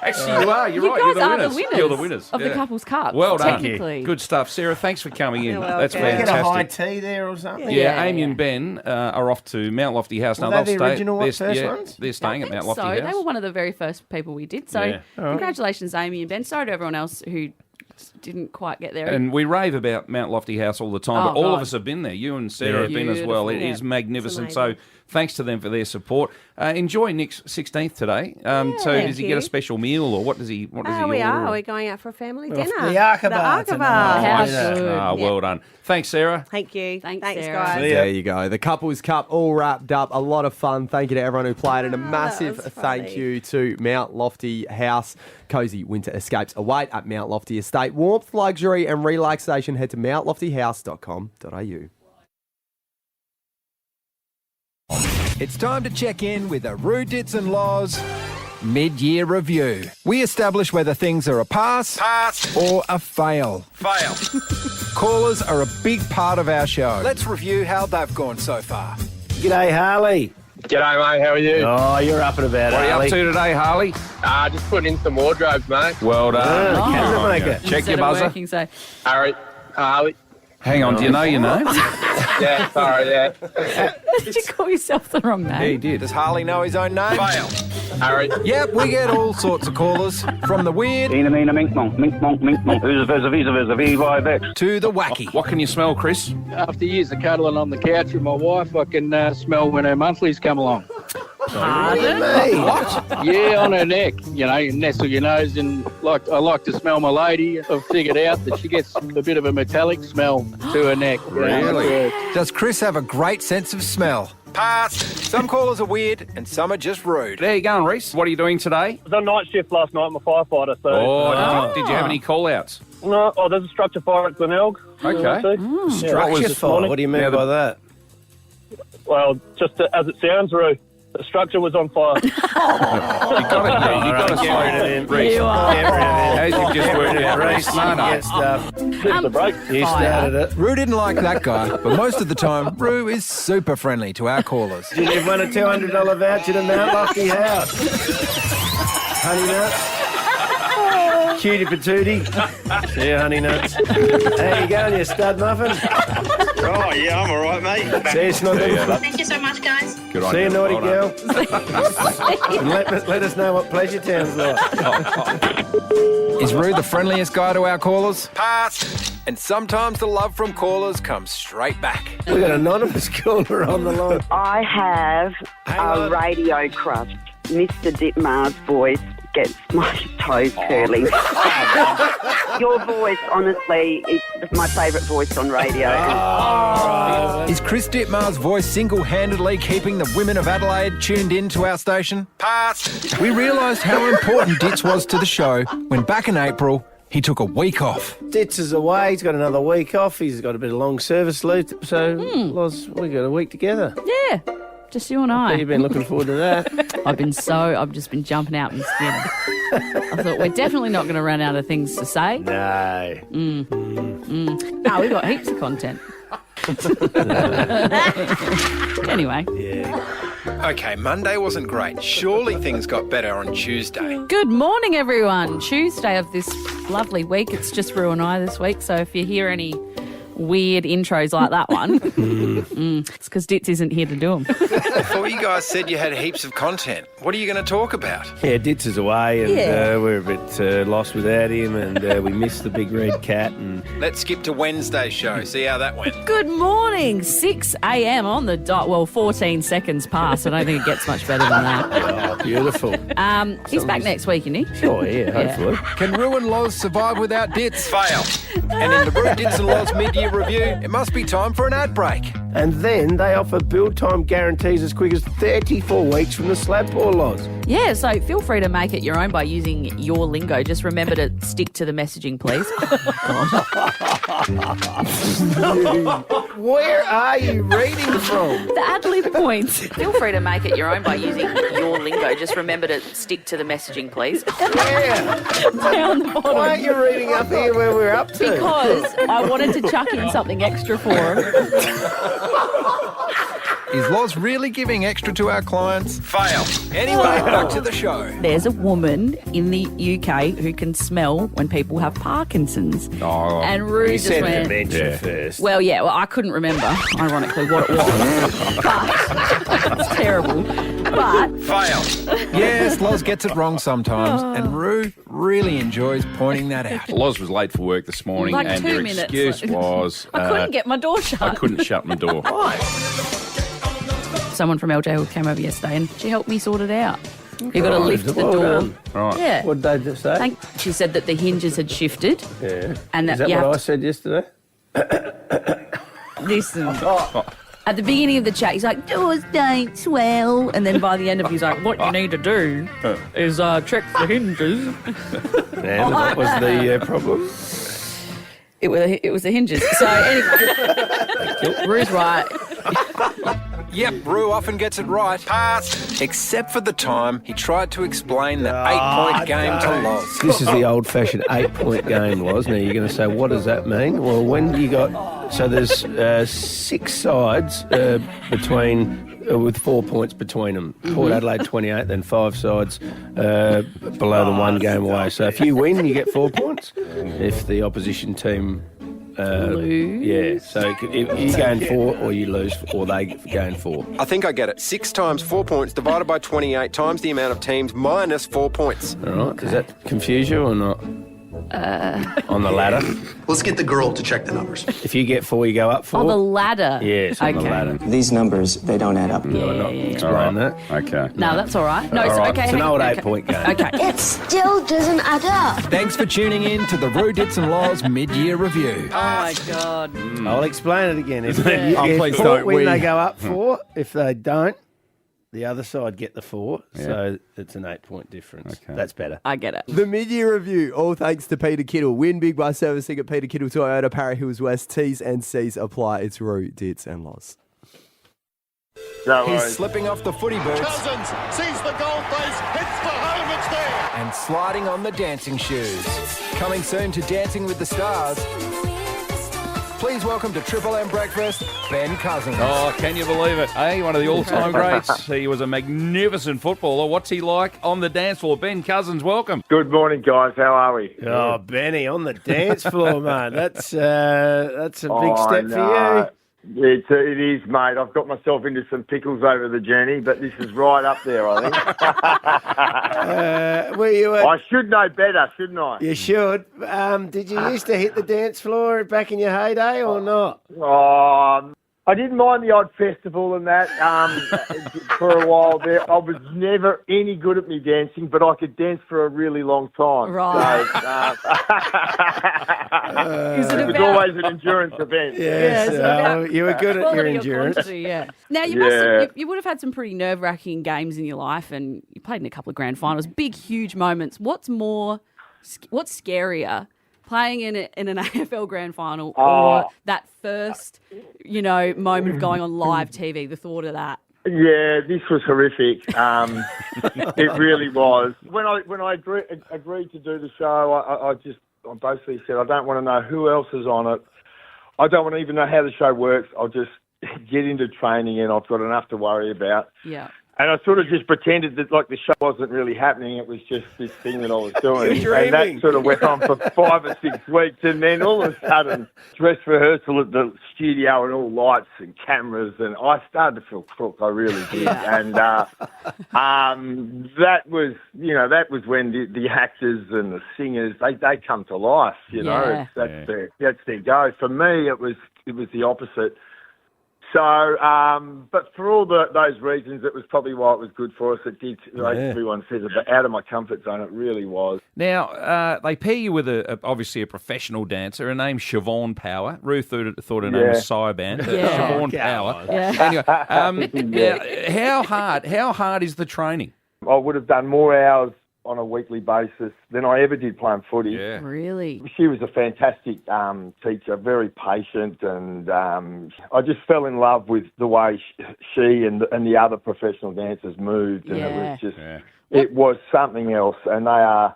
[SPEAKER 2] Actually, you are. You're
[SPEAKER 4] You
[SPEAKER 2] right.
[SPEAKER 4] guys
[SPEAKER 2] You're
[SPEAKER 4] are
[SPEAKER 2] the
[SPEAKER 4] the
[SPEAKER 2] winners.
[SPEAKER 4] winners
[SPEAKER 2] You're the winners
[SPEAKER 4] of the
[SPEAKER 2] Yeah.
[SPEAKER 4] Couples Cup.
[SPEAKER 2] Well done.
[SPEAKER 4] Technically.
[SPEAKER 2] Good stuff, Sarah. Thanks for coming in.
[SPEAKER 10] You're
[SPEAKER 2] That's
[SPEAKER 10] welcome.
[SPEAKER 3] Get a high
[SPEAKER 2] fantastic.
[SPEAKER 3] tea there or something?
[SPEAKER 2] Yeah,
[SPEAKER 4] Yeah,
[SPEAKER 2] Amy
[SPEAKER 4] yeah.
[SPEAKER 2] and Ben are off to Mount Lofty House.
[SPEAKER 3] Were
[SPEAKER 2] now
[SPEAKER 3] they
[SPEAKER 2] they'll
[SPEAKER 3] the
[SPEAKER 2] stay.
[SPEAKER 3] original
[SPEAKER 2] they're,
[SPEAKER 3] first
[SPEAKER 2] yeah,
[SPEAKER 3] ones?
[SPEAKER 2] They're staying
[SPEAKER 4] I
[SPEAKER 2] at
[SPEAKER 4] think
[SPEAKER 2] Mount Lofty
[SPEAKER 4] so.
[SPEAKER 2] House.
[SPEAKER 4] They were one of the very first people we did. So
[SPEAKER 2] Yeah.
[SPEAKER 4] congratulations, Amy and Ben. Sorry to everyone else who didn't quite get there.
[SPEAKER 2] And we rave about Mount Lofty House all the time,
[SPEAKER 4] Oh,
[SPEAKER 2] but all of
[SPEAKER 4] God.
[SPEAKER 2] us have been there. You and Sarah have been as well. It
[SPEAKER 4] Beautiful.
[SPEAKER 2] is magnificent.
[SPEAKER 10] It's
[SPEAKER 2] So
[SPEAKER 10] amazing.
[SPEAKER 2] thanks to them for their support. Enjoy Nick's 16th today. So
[SPEAKER 10] thank
[SPEAKER 2] does he get a
[SPEAKER 10] you.
[SPEAKER 2] special meal or what does he? What does he
[SPEAKER 10] We
[SPEAKER 2] order?
[SPEAKER 10] are. We're going out for a family dinner.
[SPEAKER 3] the Arkabar
[SPEAKER 10] The
[SPEAKER 3] tonight.
[SPEAKER 10] Arkabar.
[SPEAKER 4] How
[SPEAKER 3] Yeah.
[SPEAKER 4] good.
[SPEAKER 2] Well done. Thanks, Sarah.
[SPEAKER 10] Thank you.
[SPEAKER 4] Thanks,
[SPEAKER 10] Thanks
[SPEAKER 4] Sarah.
[SPEAKER 10] guys.
[SPEAKER 3] See ya.
[SPEAKER 11] There you go. The Couples Cup all wrapped up. A lot of fun. Thank you to everyone who played, and a massive
[SPEAKER 10] was
[SPEAKER 11] thank
[SPEAKER 10] funny.
[SPEAKER 11] you to Mount Lofty House. Cosy winter escapes await at Mount Lofty Estate. Warmth, luxury, and relaxation. Head to mountloftyhouse.com.au.
[SPEAKER 6] It's time to check in with a Roo Dits and Laws mid-year review. We establish whether things are a pass or a fail. Callers are a big part of our show. Let's review how they've gone so far.
[SPEAKER 3] G'day, Harley.
[SPEAKER 12] G'day, mate. How are you?
[SPEAKER 3] Oh, you're up and about,
[SPEAKER 2] What are you
[SPEAKER 3] Harley.
[SPEAKER 2] up to today, Harley?
[SPEAKER 12] Just putting in some wardrobes, mate.
[SPEAKER 2] Well done.
[SPEAKER 3] Oh, camera
[SPEAKER 2] Good on
[SPEAKER 3] maker.
[SPEAKER 2] you. Check
[SPEAKER 4] Instead
[SPEAKER 2] your
[SPEAKER 4] of
[SPEAKER 2] buzzer.
[SPEAKER 4] working, so
[SPEAKER 12] Harley.
[SPEAKER 2] Hang on, do you know your name?
[SPEAKER 12] Yeah, sorry, yeah.
[SPEAKER 4] did you call yourself the wrong name?
[SPEAKER 2] He did.
[SPEAKER 6] Does Harley know his own name?
[SPEAKER 12] Harry.
[SPEAKER 6] Yep, we get all sorts of callers. From the weird
[SPEAKER 13] Eena, meena, mink, monk, mink, monk, mink, monk. Who's a vis, VY, vex.
[SPEAKER 6] to the wacky.
[SPEAKER 2] What can you smell, Chris?
[SPEAKER 14] After years of cuddling on the couch with my wife, I can smell when her monthlies come along. Yeah, on her neck. You know, you nestle your nose in. I like to smell my lady. I've figured out that she gets a bit of a metallic smell to her neck. you know.
[SPEAKER 2] Really?
[SPEAKER 6] Does Chris have a great sense of smell? Pass. Some callers are weird and some are just rude.
[SPEAKER 2] There you go, Reese. What are you doing today?
[SPEAKER 15] I was on night shift last night. I'm a firefighter, so...
[SPEAKER 2] Did you have any call-outs?
[SPEAKER 15] No, there's a structure fire at Glenelg.
[SPEAKER 2] Okay.
[SPEAKER 3] Structure fire. What do you mean by that?
[SPEAKER 15] Well, just as it sounds, Roo. The structure was on fire.
[SPEAKER 2] You got to slow it in. Reese.
[SPEAKER 4] You are.
[SPEAKER 2] How's you just worked out, Reese? No, no.
[SPEAKER 3] Get stuff.
[SPEAKER 15] Just a break.
[SPEAKER 3] You started it.
[SPEAKER 6] Roo didn't like that guy, but most of the time, Roo is super friendly to our callers.
[SPEAKER 3] Did you win a $200 voucher to Mount Lofty House? Honey nuts. Cutie patootie. See ya, honey nuts. How you going, you stud muffin?
[SPEAKER 12] Oh, yeah, I'm all right, mate.
[SPEAKER 3] See you, Snuggle.
[SPEAKER 16] Thank you so much, guys.
[SPEAKER 2] Good on
[SPEAKER 3] See you,
[SPEAKER 2] you.
[SPEAKER 3] naughty
[SPEAKER 2] Well
[SPEAKER 3] girl. And let us know what Pleasure Town's like.
[SPEAKER 6] Is Roo the friendliest guy to our callers? Pass. And sometimes the love from callers comes straight back.
[SPEAKER 3] We've got an anonymous caller on the line.
[SPEAKER 9] I have a radio crush. Mr. Ditmar's voice gets my toes curling. Your voice, honestly, is my favourite voice on radio.
[SPEAKER 6] Is Chris Ditmar's voice single-handedly keeping the women of Adelaide tuned in to our station? Pass. We realised how important Dits was to the show when back in April, he took a week off.
[SPEAKER 3] Dits is away. He's got another week off. He's got a bit of long service leave. So, Loz, we got a week together.
[SPEAKER 4] Yeah, just you and I.
[SPEAKER 3] You've been looking forward to that.
[SPEAKER 4] I've just been jumping out my skin. I thought we're definitely not going to run out of things to say.
[SPEAKER 3] No.
[SPEAKER 4] No, we've got heaps of content. Anyway.
[SPEAKER 3] Yeah.
[SPEAKER 6] Okay, Monday wasn't great. Surely things got better on Tuesday.
[SPEAKER 4] Good morning, everyone. Tuesday of this lovely week. It's just Roo and I this week, so if you hear any weird intros like that one, it's because Dits isn't here to do them.
[SPEAKER 6] I thought you guys said you had heaps of content. What are you going to talk about?
[SPEAKER 3] Yeah, Dits is away and we're a bit lost without him and we missed the big red cat. And
[SPEAKER 6] Let's skip to Wednesday's show, see how that went.
[SPEAKER 4] Good morning, 6 a.m. on the dot. Well, 14 seconds past. I don't think it gets much better than that.
[SPEAKER 3] Oh, beautiful.
[SPEAKER 4] He's back next week, isn't he?
[SPEAKER 3] Oh, yeah, hopefully.
[SPEAKER 6] Can Roo and Loz survive without Dits? Fail. And in the Roo, Dits and Loz mid-year review, it must be time for an ad break.
[SPEAKER 3] And then they offer build time guarantees as quick as 34 weeks from the slab pour, Loz.
[SPEAKER 4] Yeah, so feel free to make it your own by using your lingo. Just remember to stick to the messaging, please.
[SPEAKER 3] Where are you reading from?
[SPEAKER 4] The ad-lib points. Feel free to make it your own by using your lingo. Just remember to stick to the messaging, please.
[SPEAKER 3] Where?
[SPEAKER 4] Down the bottom.
[SPEAKER 3] Why aren't you reading up here where we're up to?
[SPEAKER 4] Because I wanted to chuck in something extra for him.
[SPEAKER 6] Is Loz really giving extra to our clients?
[SPEAKER 7] Fail.
[SPEAKER 6] Anyway, back to the show.
[SPEAKER 4] There's a woman in the UK who can smell when people have Parkinson's.
[SPEAKER 2] Oh,
[SPEAKER 4] and Roo
[SPEAKER 3] You
[SPEAKER 4] just
[SPEAKER 3] said
[SPEAKER 4] went...
[SPEAKER 3] dementia first.
[SPEAKER 4] Well, I couldn't remember, ironically, what it was. But it's terrible. But...
[SPEAKER 7] Fail.
[SPEAKER 6] Yes, Loz gets it wrong sometimes, and Roo really enjoys pointing that out.
[SPEAKER 2] Loz was late for work this morning,
[SPEAKER 4] Like
[SPEAKER 2] and
[SPEAKER 4] 2
[SPEAKER 2] her
[SPEAKER 4] minutes.
[SPEAKER 2] excuse was...
[SPEAKER 4] I couldn't get my door shut.
[SPEAKER 2] I couldn't shut my door.
[SPEAKER 4] Someone from LJ who came over yesterday and she helped me sort it out. You've got to lift the
[SPEAKER 3] Well
[SPEAKER 4] door.
[SPEAKER 3] done.
[SPEAKER 2] Right.
[SPEAKER 4] Yeah.
[SPEAKER 3] What did they just say?
[SPEAKER 4] She said that the hinges had shifted.
[SPEAKER 3] Yeah.
[SPEAKER 4] And that
[SPEAKER 3] Is that
[SPEAKER 4] you
[SPEAKER 3] what
[SPEAKER 4] have
[SPEAKER 3] I said yesterday?
[SPEAKER 4] Listen. At the beginning of the chat, he's like, doors don't swell. And then by the end of it, he's like, what you need to do is check the hinges.
[SPEAKER 3] And what was the problem?
[SPEAKER 4] It was the hinges. So anyway, Roo's right.
[SPEAKER 6] Yep, Roo often gets it right.
[SPEAKER 7] Pass.
[SPEAKER 6] Except for the time he tried to explain the 8-point game to Loz.
[SPEAKER 3] This is the old-fashioned 8-point game, Loz. Now, you're going to say, what does that mean? Well, when you got... So there's 6 sides between... with 4 points between them. Port Adelaide 28, then 5 sides below the 1 game away. So if you win, you get 4 points. If the opposition team
[SPEAKER 4] lose.
[SPEAKER 3] Yeah, so if you gain 4 or you lose, or they gain 4.
[SPEAKER 11] I think I get it. 6 times 4 points divided by 28 times the amount of teams minus 4 points.
[SPEAKER 3] All right, does that confuse you or not? On the ladder?
[SPEAKER 16] Let's get the girl to check the numbers.
[SPEAKER 3] If you get 4, you go up 4?
[SPEAKER 4] On the ladder.
[SPEAKER 3] Yes, on the ladder.
[SPEAKER 16] These numbers, they don't add up.
[SPEAKER 3] Explain that.
[SPEAKER 2] Okay.
[SPEAKER 4] No, that's all right. No, it's
[SPEAKER 3] All right,
[SPEAKER 4] okay.
[SPEAKER 3] it's an
[SPEAKER 4] hang-
[SPEAKER 3] old
[SPEAKER 4] okay.
[SPEAKER 3] 8-point game.
[SPEAKER 4] Okay.
[SPEAKER 17] It still doesn't add up.
[SPEAKER 6] Thanks for tuning in to the Roo Dits and Loz mid-year review.
[SPEAKER 4] Oh, my God.
[SPEAKER 3] I'll explain it again. If
[SPEAKER 11] please
[SPEAKER 3] Port
[SPEAKER 11] don't
[SPEAKER 3] win,
[SPEAKER 11] win.
[SPEAKER 3] they go up 4. If they don't, the other side get the 4.
[SPEAKER 2] Yeah.
[SPEAKER 3] So it's an 8-point difference.
[SPEAKER 2] Okay.
[SPEAKER 3] That's better.
[SPEAKER 4] I get it.
[SPEAKER 11] The mid-year review, all thanks to Peter Kittle. Win big by servicing at Peter Kittle Toyota, Parra Hills West. T's and C's apply. It's Roo, Dits and Loz.
[SPEAKER 6] He's slipping off the footy boots
[SPEAKER 18] Cousins sees the goal face, hits for home, it's there.
[SPEAKER 6] and sliding on the dancing shoes. Coming soon to Dancing with the Stars. Please welcome to Triple M Breakfast, Ben Cousins.
[SPEAKER 2] Oh, can you believe it? Hey, one of the all-time greats. He was a magnificent footballer. What's he like on the dance floor? Ben Cousins, welcome.
[SPEAKER 12] Good morning, guys. How are we?
[SPEAKER 3] Oh, Benny, on the dance floor, mate. That's a big step for you.
[SPEAKER 12] It is, mate. I've got myself into some pickles over the journey, but this is right up there, I think.
[SPEAKER 3] Were you
[SPEAKER 12] I should know better, shouldn't I?
[SPEAKER 3] You should. Did you used to hit the dance floor back in your heyday or not?
[SPEAKER 12] Oh, I didn't mind the odd festival and that for a while there. I was never any good at me dancing, but I could dance for a really long time.
[SPEAKER 4] Right.
[SPEAKER 12] So, it was always an endurance event.
[SPEAKER 3] Yes, you were good at your
[SPEAKER 4] Quality of
[SPEAKER 3] endurance.
[SPEAKER 4] quantity, yeah. Now, you would have had some pretty nerve-wracking games in your life, and you played in a couple of grand finals, big, huge moments. What's scarier, playing in an AFL grand final or that first, moment of going on live TV, the thought of that?
[SPEAKER 12] Yeah, this was horrific. It really was. When I agreed to do the show, I basically said, I don't want to know who else is on it. I don't want to even know how the show works. I'll just get into training and I've got enough to worry about.
[SPEAKER 4] Yeah.
[SPEAKER 12] And I sort of just pretended that like the show wasn't really happening. It was just this thing that I was doing. And that sort of went on for 5 or 6 weeks. And then all of a sudden, dress rehearsal at the studio and all lights and cameras. And I started to feel crook. I really did. And that was when the actors and the singers, they come to life, you know. That's their go. For me, it was the opposite. So, but for all those reasons, it was probably why it was good for us. It did, like everyone says, out of my comfort zone. It really was.
[SPEAKER 2] Now, they pair you with obviously a professional dancer. Her name's Siobhan Power. Ruth thought her name was Cyban. Siobhan Power. Anyway, how hard is the training?
[SPEAKER 12] I would have done more hours on a weekly basis than I ever did playing footy.
[SPEAKER 2] Yeah.
[SPEAKER 4] Really?
[SPEAKER 12] She was a fantastic teacher, very patient, and I just fell in love with the way she and the other professional dancers moved, and it was just, it was something else, and they are,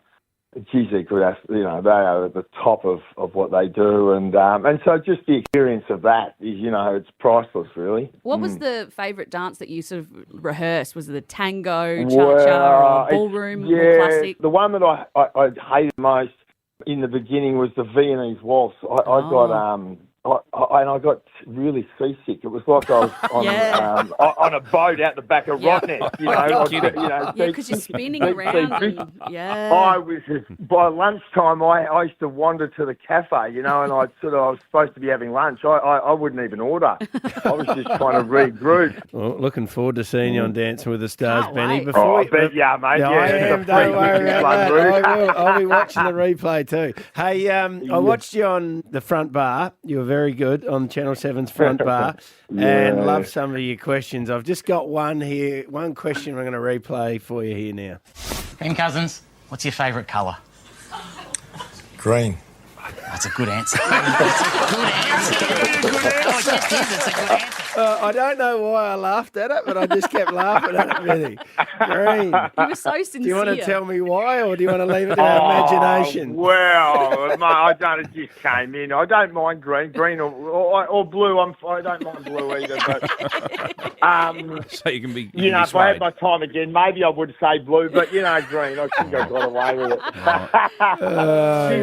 [SPEAKER 12] geez, they are at the top of what they do, and so just the experience of that is, it's priceless, really.
[SPEAKER 4] What was the favourite dance that you sort of rehearsed? Was it the tango, cha-cha, or ballroom, or classic?
[SPEAKER 12] The one that I hated most in the beginning was the Viennese waltz. I got really seasick. It was like I was on a boat out the back of Rottnest,
[SPEAKER 4] because you're spinning around.
[SPEAKER 12] I was by lunchtime. I used to wander to the cafe, and I was supposed to be having lunch. I wouldn't even order. I was just trying to regroup.
[SPEAKER 3] Well, looking forward to seeing you on Dancing with the Stars, Benny.
[SPEAKER 12] Mate. I bet, mate.
[SPEAKER 3] I am. Don't worry about that. I'll be watching the replay too. Hey, I watched you on the front bar. You were very good on Channel 7's front bar, and love some of your questions. I've just got one here, one question I'm going to replay for you here now.
[SPEAKER 19] Ben Cousins, what's your favourite colour?
[SPEAKER 20] Green.
[SPEAKER 19] That's a good answer. That's a good answer. Oh, it just is. It's a good answer.
[SPEAKER 3] I don't know why I laughed at it, but I just kept laughing at it, Benny. Green.
[SPEAKER 4] You were so sincere.
[SPEAKER 3] Do you want to tell me why, or do you want to leave it to our imagination?
[SPEAKER 12] Well, it just came in. I don't mind green or blue. I don't mind blue either. But
[SPEAKER 2] so you can be.
[SPEAKER 12] If I had my time again, maybe I would say blue. But green. I think I got away with it.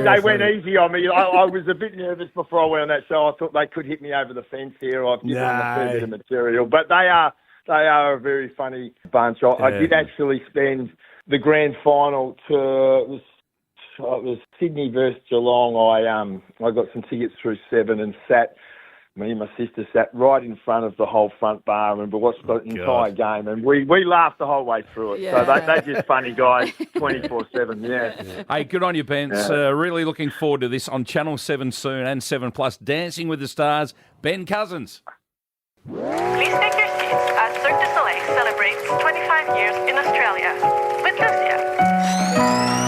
[SPEAKER 12] They went easy on me. I was a bit nervous before I went on that show. I thought they could hit me over the fence here. I've given them a fair bit of material, but they are a very funny bunch. I did actually spend the grand final it was Sydney versus Geelong. I got some tickets through Seven and me and my sister sat right in front of the whole front bar and watched the entire game, and we laughed the whole way through it. So they're just funny guys, 24/7.
[SPEAKER 2] Hey, good on you, Ben. Really looking forward to this on Channel 7 soon and 7+. Dancing with the Stars, Ben Cousins.
[SPEAKER 21] Please take your seats as Cirque du Soleil celebrates 25 years in Australia with Lucia.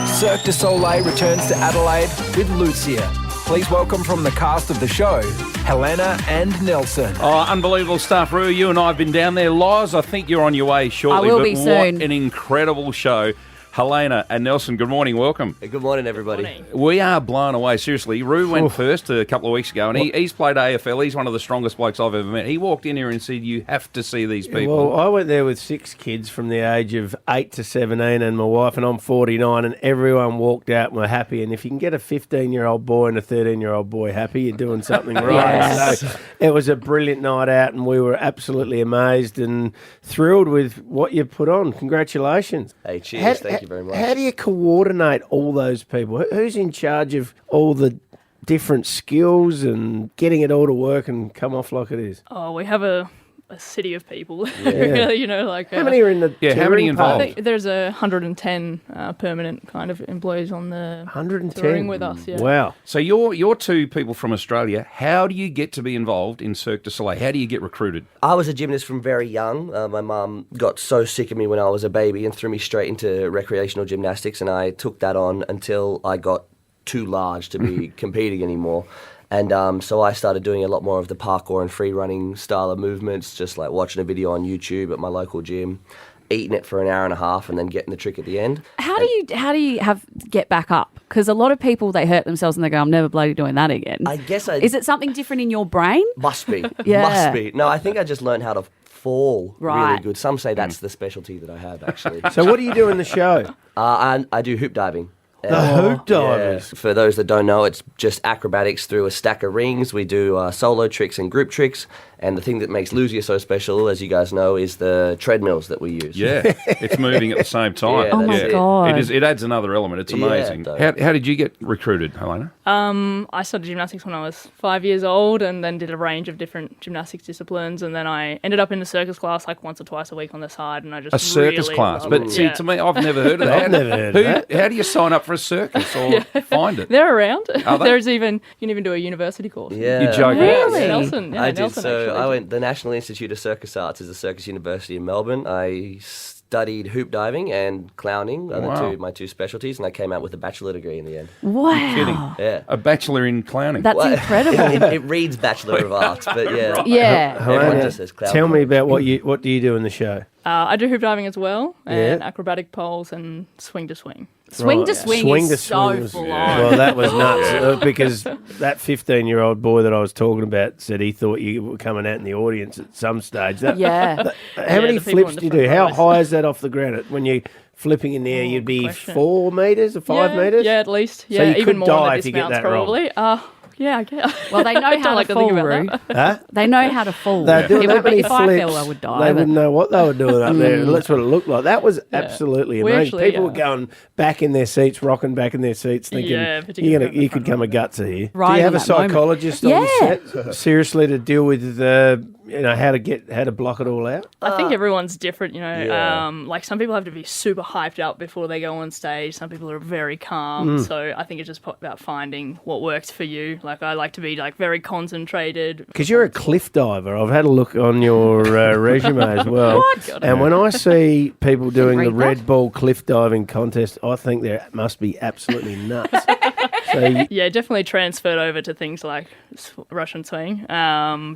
[SPEAKER 6] Cirque du Soleil returns to Adelaide with Lucia. Please welcome from the cast of the show, Helena and Nelson.
[SPEAKER 2] Oh, unbelievable stuff, Roo. You and I have been down there. Loz, I think you're on your way shortly.
[SPEAKER 4] I will be soon.
[SPEAKER 2] What an incredible show. Helena and Nelson, good morning. Welcome.
[SPEAKER 22] Good morning, everybody.
[SPEAKER 2] Good morning. We are blown away, seriously. Roo went first a couple of weeks ago, and he's played AFL. He's one of the strongest blokes I've ever met. He walked in here and said, you have to see these people.
[SPEAKER 3] Well, I went there with 6 kids from the age of 8 to 17 and my wife, and I'm 49, and everyone walked out and were happy. And if you can get a 15-year-old boy and a 13-year-old boy happy, you're doing something right.
[SPEAKER 4] Yes.
[SPEAKER 3] So it was a brilliant night out, and we were absolutely amazed and thrilled with what you put on. Congratulations.
[SPEAKER 22] Hey, cheers. Thank you very much.
[SPEAKER 3] How do you coordinate all those people? Who's in charge of all the different skills and getting it all to work and come off like it is?
[SPEAKER 23] Oh, we have a city of people.
[SPEAKER 3] Yeah.
[SPEAKER 23] How
[SPEAKER 3] many are in the
[SPEAKER 2] how many involved?
[SPEAKER 23] I think there's 110 permanent kind of employees on the
[SPEAKER 3] 110
[SPEAKER 23] touring with us. Yeah.
[SPEAKER 2] Wow. So you're 2 people from Australia. How do you get to be involved in Cirque du Soleil? How do you get recruited?
[SPEAKER 22] I was a gymnast from very young. My mum got so sick of me when I was a baby and threw me straight into recreational gymnastics, and I took that on until I got too large to be competing anymore. And so I started doing a lot more of the parkour and free running style of movements, just like watching a video on YouTube at my local gym, eating it for an hour and a half, and then getting the trick at the end.
[SPEAKER 4] How do you get back up? Because a lot of people, they hurt themselves and they go, I'm never bloody doing that again.
[SPEAKER 22] I guess
[SPEAKER 4] Is it something different in your brain?
[SPEAKER 22] Must be.
[SPEAKER 4] Yeah.
[SPEAKER 22] Must be. No, I think I just learned how to fall really
[SPEAKER 4] Right.
[SPEAKER 22] good. Some say that's the specialty that I have, actually.
[SPEAKER 3] So what do you do in the show?
[SPEAKER 22] I do hoop diving.
[SPEAKER 3] The hoop divers.
[SPEAKER 22] Yeah. For those that don't know, it's just acrobatics through a stack of rings. We do solo tricks and group tricks, And the thing that makes Lucia so special, as you guys know, is the treadmills that we use.
[SPEAKER 2] Yeah, it's moving at the same time.
[SPEAKER 22] Yeah, oh my
[SPEAKER 4] God.
[SPEAKER 2] It adds another element. It's amazing.
[SPEAKER 22] Yeah,
[SPEAKER 2] How did you get recruited, Helena?
[SPEAKER 23] I started gymnastics when I was 5 years old and then did a range of different gymnastics disciplines, and then I ended up in a circus class like once or twice a week on the side, and I just
[SPEAKER 2] A circus
[SPEAKER 23] really
[SPEAKER 2] class?
[SPEAKER 23] loved
[SPEAKER 2] But
[SPEAKER 23] it.
[SPEAKER 2] see, to me, I've never heard of that.
[SPEAKER 3] I've never heard of that.
[SPEAKER 2] How do you sign up for a circus or find it?
[SPEAKER 23] They're around.
[SPEAKER 2] Are they?
[SPEAKER 23] There's even, you can even do a university course.
[SPEAKER 22] Yeah.
[SPEAKER 2] You're joking.
[SPEAKER 4] Really?
[SPEAKER 23] Nelson. Yeah,
[SPEAKER 22] I did.
[SPEAKER 23] Nelson
[SPEAKER 22] So
[SPEAKER 23] actually
[SPEAKER 22] I
[SPEAKER 23] did.
[SPEAKER 22] went. The National Institute of Circus Arts is a circus university in Melbourne. I studied hoop diving and clowning,
[SPEAKER 2] Wow.
[SPEAKER 22] my two specialties, and I came out with a bachelor degree in the end.
[SPEAKER 4] Wow.
[SPEAKER 2] Kidding.
[SPEAKER 22] Yeah.
[SPEAKER 2] A bachelor in clowning.
[SPEAKER 4] That's incredible.
[SPEAKER 22] It reads Bachelor of Arts, but yeah.
[SPEAKER 4] Yeah.
[SPEAKER 22] Everyone
[SPEAKER 3] Helena,
[SPEAKER 22] just says clown.
[SPEAKER 3] tell me about what do you do in the show?
[SPEAKER 23] I do hoop diving as well, and
[SPEAKER 3] Yeah.
[SPEAKER 23] acrobatic poles and swing to swing.
[SPEAKER 4] Swing to
[SPEAKER 3] Right.
[SPEAKER 4] swing
[SPEAKER 3] Swing
[SPEAKER 4] is
[SPEAKER 3] to
[SPEAKER 4] so
[SPEAKER 3] swing was-
[SPEAKER 4] full
[SPEAKER 3] Well,
[SPEAKER 4] on.
[SPEAKER 3] that was nuts because that 15-year-old boy that I was talking about said he thought you were coming out in the audience at some stage.
[SPEAKER 4] Yeah.
[SPEAKER 3] How many
[SPEAKER 23] the people
[SPEAKER 3] flips
[SPEAKER 23] in the
[SPEAKER 3] do you do?
[SPEAKER 23] front
[SPEAKER 3] How
[SPEAKER 23] rows.
[SPEAKER 3] high is that off the ground? When you flipping in the air, you'd be
[SPEAKER 23] question.
[SPEAKER 3] 4 metres or 5 metres?
[SPEAKER 23] Yeah, at least.
[SPEAKER 3] So
[SPEAKER 23] Yeah,
[SPEAKER 3] you
[SPEAKER 23] even
[SPEAKER 3] could
[SPEAKER 23] more
[SPEAKER 3] die
[SPEAKER 23] on the
[SPEAKER 3] if you get
[SPEAKER 23] dismounts
[SPEAKER 3] that wrong.
[SPEAKER 23] probably. Yeah, I guess.
[SPEAKER 4] Well, they know
[SPEAKER 23] I
[SPEAKER 4] how
[SPEAKER 23] don't like
[SPEAKER 4] to
[SPEAKER 23] to think
[SPEAKER 4] fall,
[SPEAKER 23] about
[SPEAKER 4] Roo.
[SPEAKER 23] that.
[SPEAKER 3] Huh?
[SPEAKER 4] They know how to fall.
[SPEAKER 3] They're doing that many
[SPEAKER 4] if I
[SPEAKER 3] flips.
[SPEAKER 4] fell, I would die.
[SPEAKER 3] They
[SPEAKER 4] but-
[SPEAKER 3] wouldn't know what they were doing up there. That's what it looked like. That was absolutely
[SPEAKER 23] We
[SPEAKER 3] amazing.
[SPEAKER 23] actually,
[SPEAKER 3] People were going back in their seats, rocking back in their seats, thinking
[SPEAKER 23] Yeah, particularly
[SPEAKER 3] you could come a gutsy here. Do
[SPEAKER 4] Right
[SPEAKER 3] you have
[SPEAKER 4] in
[SPEAKER 3] a
[SPEAKER 4] that moment.
[SPEAKER 3] psychologist on the set, seriously, to deal with how to block it all out?
[SPEAKER 23] I think everyone's different, you know.
[SPEAKER 22] Yeah.
[SPEAKER 23] Like some people have to be super hyped up before they go on stage. Some people are very calm. So I think it's just about finding what works for you. Like I like to be like very concentrated.
[SPEAKER 3] Because you're a cliff diver. I've had a look on your resume as well.
[SPEAKER 23] What?
[SPEAKER 3] And when I see people doing the
[SPEAKER 4] read that.
[SPEAKER 3] Red Bull cliff diving contest, I think they must be absolutely nuts. So
[SPEAKER 23] Yeah, definitely transferred over to things like Russian swing,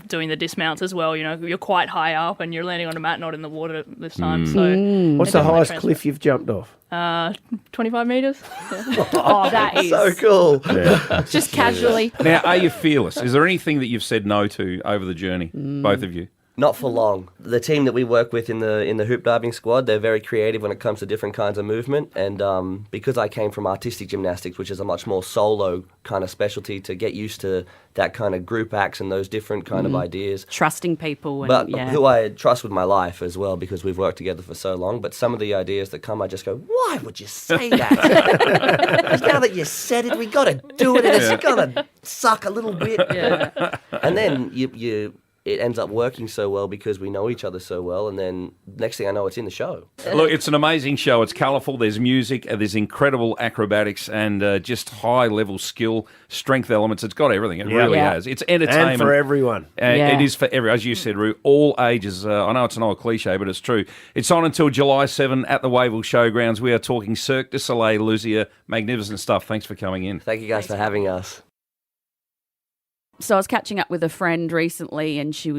[SPEAKER 23] doing the dismounts as well. You know, you're quite high up and you're landing on a mat, not in the water this time. So
[SPEAKER 3] what's
[SPEAKER 23] it
[SPEAKER 3] the
[SPEAKER 23] definitely
[SPEAKER 3] highest
[SPEAKER 23] transferred.
[SPEAKER 3] cliff you've jumped off?
[SPEAKER 23] 25 metres.
[SPEAKER 4] Oh, that is
[SPEAKER 22] So cool.
[SPEAKER 4] just casually.
[SPEAKER 2] Now, are you fearless? Is there anything that you've said no to over the journey, both of you?
[SPEAKER 22] Not for long. The team that we work with in the hoop diving squad, they're very creative when it comes to different kinds of movement. And because I came from artistic gymnastics, which is a much more solo kind of specialty, to get used to that kind of group acts and those different kind of ideas.
[SPEAKER 4] Trusting people. And,
[SPEAKER 22] But
[SPEAKER 4] yeah.
[SPEAKER 22] who I trust with my life as well, because we've worked together for so long. But some of the ideas that come, I just go, why would you say that? Now that you said it, we got to do it, and it's going to suck a little bit.
[SPEAKER 23] Yeah.
[SPEAKER 22] And then it ends up working so well because we know each other so well, and then next thing I know, it's in the show.
[SPEAKER 2] Look, it's an amazing show. It's colourful. There's music. There's incredible acrobatics and just high-level skill, strength elements. It's got everything. It really
[SPEAKER 4] Yeah.
[SPEAKER 2] has. It's entertainment.
[SPEAKER 3] And for everyone.
[SPEAKER 4] Yeah.
[SPEAKER 2] It is for everyone. As you said, Roo, all ages. I know it's an old cliche, but it's true. It's on until July 7 at the Wavell Showgrounds. We are talking Cirque du Soleil, Lucia. Magnificent stuff. Thanks for coming in.
[SPEAKER 22] Thank you guys for having us.
[SPEAKER 4] So I was catching up with a friend recently, and she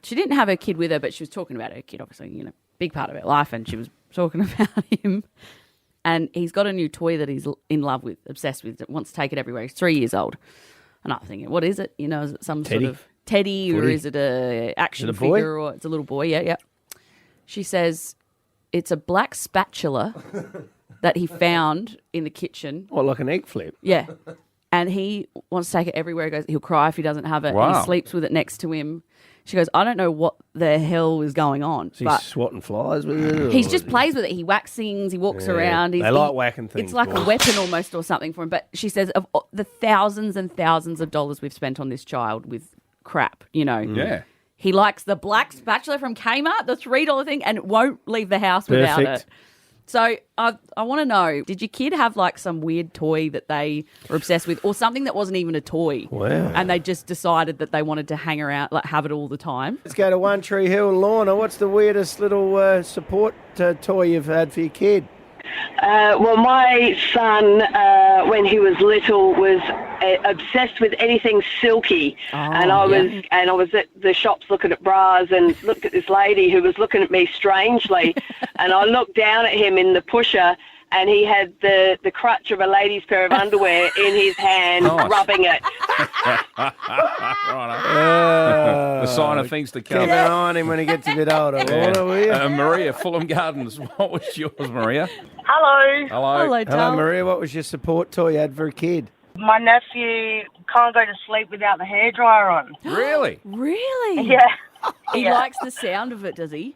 [SPEAKER 4] didn't have her kid with her, but she was talking about her kid, obviously, you know, big part of her life, and she was talking about him. And he's got a new toy that he's in love with, obsessed with, wants to take it everywhere. He's 3 years old. And I'm thinking, what is it? You know, is it some
[SPEAKER 3] Teddy?
[SPEAKER 4] sort of teddy, or
[SPEAKER 3] Footy?
[SPEAKER 4] is it a action
[SPEAKER 3] Is it a boy?
[SPEAKER 4] figure, or it's a little boy? Yeah. She says it's a black spatula that he found in the kitchen.
[SPEAKER 3] What, like an egg flip?
[SPEAKER 4] Yeah. And he wants to take it everywhere. He goes, he'll cry if he doesn't have it. And
[SPEAKER 2] Wow.
[SPEAKER 4] he sleeps with it next to him. She goes, I don't know what the hell is going on.
[SPEAKER 3] Is he
[SPEAKER 4] But
[SPEAKER 3] swatting flies with it?
[SPEAKER 4] he
[SPEAKER 3] or
[SPEAKER 4] just
[SPEAKER 3] is
[SPEAKER 4] plays with it. He whacks things. He walks
[SPEAKER 3] Yeah.
[SPEAKER 4] around.
[SPEAKER 3] They like whacking things,
[SPEAKER 4] It's like
[SPEAKER 3] boys.
[SPEAKER 4] a weapon almost or something for him. But she says, of the thousands and thousands of dollars we've spent on this child with crap, you know.
[SPEAKER 2] Yeah.
[SPEAKER 4] He likes the black spatula from Kmart, the $3 thing, and won't leave the house without
[SPEAKER 3] Perfect.
[SPEAKER 4] it. So I want to know, did your kid have like some weird toy that they were obsessed with, or something that wasn't even a toy?
[SPEAKER 3] Wow.
[SPEAKER 4] And they just decided that they wanted to hang around, like have it all the time?
[SPEAKER 3] Let's go to One Tree Hill. Lorna, what's the weirdest little support toy you've had for your kid?
[SPEAKER 1] Well, my son, when he was little, was obsessed with anything silky, and I was at the shops looking at bras and looked at this lady who was looking at me strangely, and I looked down at him in the pusher, and he had the crutch of a lady's pair of underwear in his hand,
[SPEAKER 2] Nice.
[SPEAKER 1] rubbing it.
[SPEAKER 2] The sign of things to
[SPEAKER 3] Keep
[SPEAKER 2] come.
[SPEAKER 3] an eye on him when he gets a bit older. Lorna, will you?
[SPEAKER 2] Maria, Fulham Gardens. What was yours, Maria?
[SPEAKER 5] Hello.
[SPEAKER 2] Hello.
[SPEAKER 3] Hello, Maria. What was your support toy you had for a kid?
[SPEAKER 5] My nephew can't go to sleep without the hairdryer on.
[SPEAKER 2] Really?
[SPEAKER 4] Really?
[SPEAKER 5] Yeah.
[SPEAKER 4] He likes the sound of it, does he?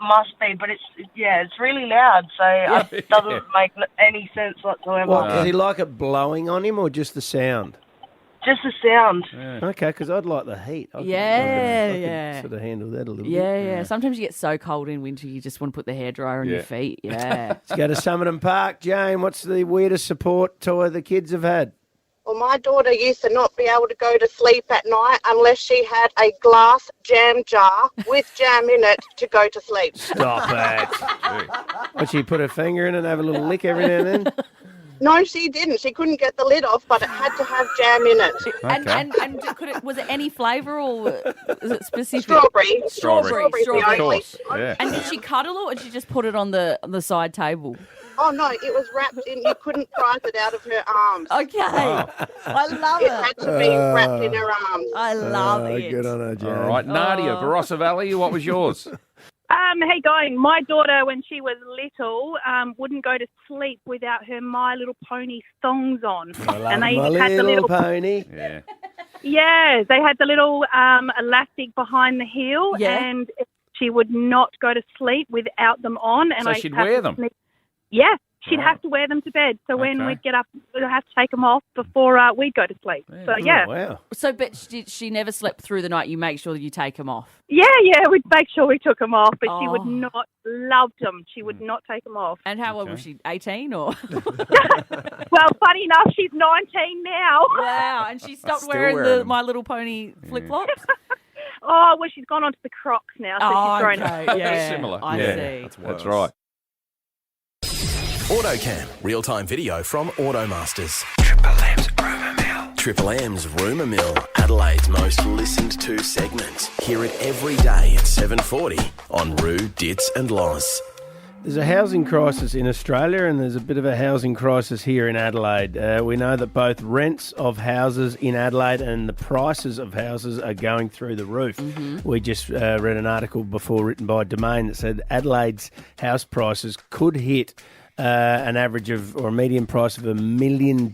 [SPEAKER 5] Must be, but it's really loud, so it doesn't make any sense whatsoever.
[SPEAKER 3] What, does he like it blowing on him or just the sound?
[SPEAKER 5] Just the sound.
[SPEAKER 3] Okay, because I'd like the heat. I could sort of handle that a little bit.
[SPEAKER 4] Yeah. Sometimes you get so cold in winter, you just want to put the hairdryer on your feet. Yeah.
[SPEAKER 3] Let's go to Summerton Park. Jane, what's the weirdest support toy the kids have had?
[SPEAKER 8] Well, my daughter used to not be able to go to sleep at night unless she had a glass jam jar with jam in it to go to sleep.
[SPEAKER 3] Stop it. Would she put her finger in and have a little lick every now and then?
[SPEAKER 8] No, she didn't. She couldn't get the lid off, but it had to have jam in it.
[SPEAKER 4] And was it any flavour or was it specific?
[SPEAKER 8] Strawberry.
[SPEAKER 4] Strawberry.
[SPEAKER 8] Of course,
[SPEAKER 3] yeah.
[SPEAKER 4] And did she cuddle it or did she just put it on the side table?
[SPEAKER 8] Oh, no, it was wrapped in. You couldn't prise it out of her arms.
[SPEAKER 4] Okay. I love it.
[SPEAKER 8] It had to be wrapped in her arms.
[SPEAKER 4] I love it.
[SPEAKER 3] Good on her, Jane.
[SPEAKER 2] All right, Nadia, Barossa Valley, what was yours?
[SPEAKER 10] Hey, going. My daughter, when she was little, wouldn't go to sleep without her My Little Pony thongs on.
[SPEAKER 3] And they had the little pony.
[SPEAKER 2] Yeah.
[SPEAKER 10] Yeah, they had the little elastic behind the heel, and she would not go to sleep without them on. And
[SPEAKER 2] So she'd wear them?
[SPEAKER 10] Yeah, she'd have to wear them to bed. So when we'd get up, we'd have to take them off before we'd go to sleep. So, yeah.
[SPEAKER 3] Wow.
[SPEAKER 4] So, but she never slept through the night. You make sure that you take them off.
[SPEAKER 10] Yeah, we'd make sure we took them off, but she would not love them. She would not take them off.
[SPEAKER 4] And how old was she? 18 or?
[SPEAKER 10] Well, funny enough, she's 19 now.
[SPEAKER 4] Wow, and she stopped
[SPEAKER 10] Still
[SPEAKER 4] wearing
[SPEAKER 10] wearing
[SPEAKER 4] the
[SPEAKER 10] them.
[SPEAKER 4] My Little Pony flip-flops?
[SPEAKER 10] Oh, well, she's gone on to the Crocs now, so she's grown
[SPEAKER 4] okay.
[SPEAKER 10] up.
[SPEAKER 4] Yeah,
[SPEAKER 2] Similar.
[SPEAKER 4] I
[SPEAKER 2] Yeah,
[SPEAKER 4] see.
[SPEAKER 2] that's right.
[SPEAKER 6] AutoCam, real-time video from Automasters. Triple M's Rumour Mill, Adelaide's most listened to segment. Hear it every day at 7:40 on Roo, Dits and Loz.
[SPEAKER 3] There's a housing crisis in Australia and there's a bit of a housing crisis here in Adelaide. We know that both rents of houses in Adelaide and the prices of houses are going through the roof. We just read an article before written by Domain that said Adelaide's house prices could hit an average of, or a median price of $1 million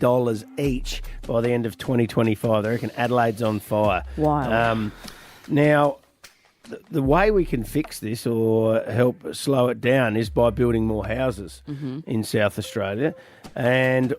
[SPEAKER 3] each by the end of 2025. They reckon Adelaide's on fire.
[SPEAKER 4] Wow.
[SPEAKER 3] Now, the way we can fix this or help slow it down is by building more houses in South Australia. And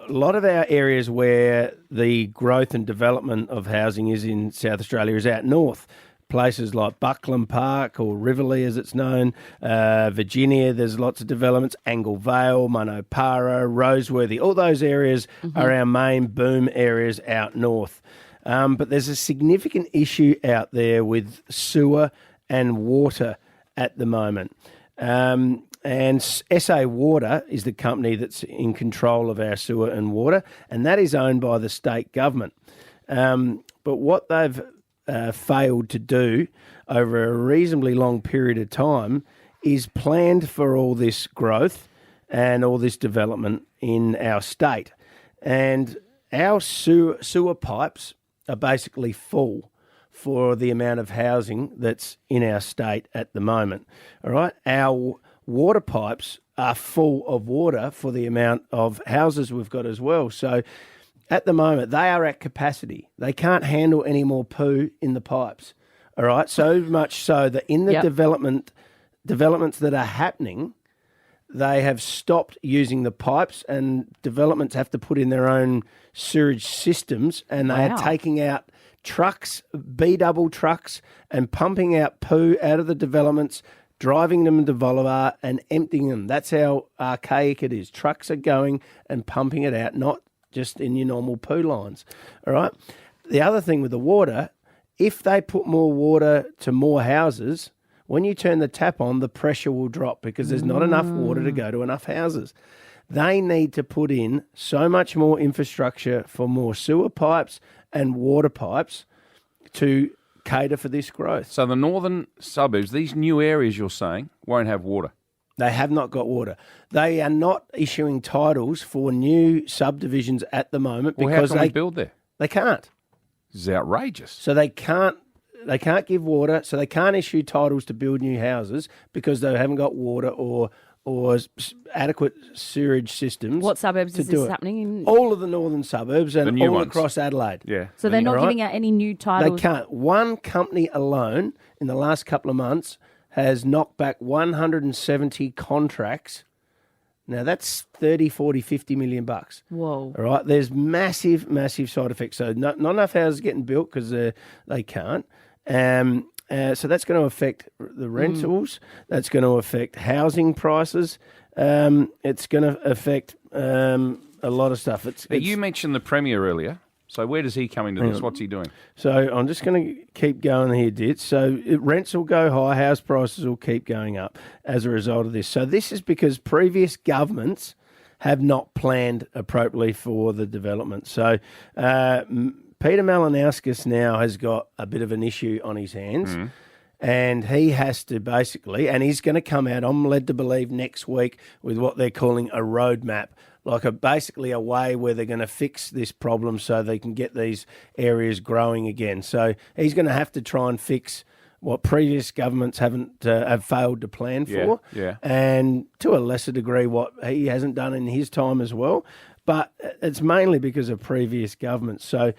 [SPEAKER 3] a lot of our areas where the growth and development of housing is in South Australia is out north. Places like Buckland Park or Riverlea as it's known, Virginia, there's lots of developments, Angle Vale, Monopara, Roseworthy, all those areas are our main boom areas out north. But there's a significant issue out there with sewer and water at the moment. And SA Water is the company that's in control of our sewer and water, and that is owned by the state government. But what they've failed to do over a reasonably long period of time is planned for all this growth and all this development in our state. And our sewer pipes are basically full for the amount of housing that's in our state at the moment. All right, our water pipes are full of water for the amount of houses we've got as well. So at the moment, they are at capacity. They can't handle any more poo in the pipes. All right, so much so that in the developments that are happening, they have stopped using the pipes, and developments have to put in their own sewage systems, and they are taking out trucks, B-double trucks, and pumping out poo out of the developments, driving them into Bolivar and emptying them. That's how archaic it is. Trucks are going and pumping it out, not just in your normal poo lines. All right. The other thing with the water, if they put more water to more houses, when you turn the tap on, the pressure will drop because there's not enough water to go to enough houses. They need to put in so much more infrastructure for more sewer pipes and water pipes to cater for this growth.
[SPEAKER 2] So the northern suburbs, these new areas you're saying, won't have water?
[SPEAKER 3] They have not got water. They are not issuing titles for new subdivisions at the moment because
[SPEAKER 2] how can we build there?
[SPEAKER 3] They can't.
[SPEAKER 2] This is outrageous.
[SPEAKER 3] So they can't give water, so they can't issue titles to build new houses because they haven't got water or or adequate sewerage systems.
[SPEAKER 4] What suburbs
[SPEAKER 3] to
[SPEAKER 4] is
[SPEAKER 3] do
[SPEAKER 4] this
[SPEAKER 3] it.
[SPEAKER 4] happening in?
[SPEAKER 3] All of the northern suburbs and
[SPEAKER 2] new
[SPEAKER 3] all
[SPEAKER 2] ones.
[SPEAKER 3] across Adelaide.
[SPEAKER 2] Yeah.
[SPEAKER 4] So they're not
[SPEAKER 3] Right?
[SPEAKER 4] giving out any new titles.
[SPEAKER 3] They can't. One company alone in the last couple of months has knocked back 170 contracts. Now that's 30, 40, 50 million bucks.
[SPEAKER 4] Whoa.
[SPEAKER 3] All right. There's massive, massive side effects. So not enough houses getting built because they can't. So that's going to affect the rentals. That's going to affect housing prices. It's going to affect a lot of stuff.
[SPEAKER 2] You mentioned the Premier earlier. So where does he come into this? What's he doing?
[SPEAKER 3] So I'm just going to keep going here, Dit. So rents will go high, house prices will keep going up as a result of this. So this is because previous governments have not planned appropriately for the development. So Peter Malinowskis now has got a bit of an issue on his hands. And he has to basically, and he's going to come out, I'm led to believe, next week with what they're calling a roadmap, like basically a way where they're going to fix this problem so they can get these areas growing again. So he's going to have to try and fix what previous governments have failed to plan for, and to a lesser degree what he hasn't done in his time as well. But it's mainly because of previous governments. So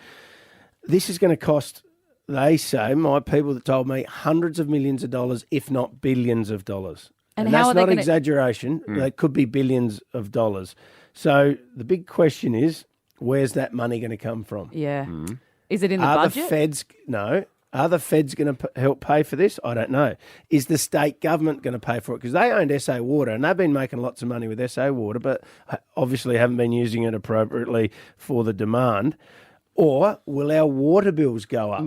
[SPEAKER 3] this is going to cost, they say, my people that told me, hundreds of millions of dollars, if not billions of dollars. And that's not exaggeration. That could be billions of dollars. So the big question is, where's that money going to come from?
[SPEAKER 4] Yeah. Is it in the budget?
[SPEAKER 3] Are the feds going to help pay for this? I don't know. Is the state government going to pay for it? Because they owned SA Water, and they've been making lots of money with SA Water, but obviously haven't been using it appropriately for the demand. Or will our water bills go up?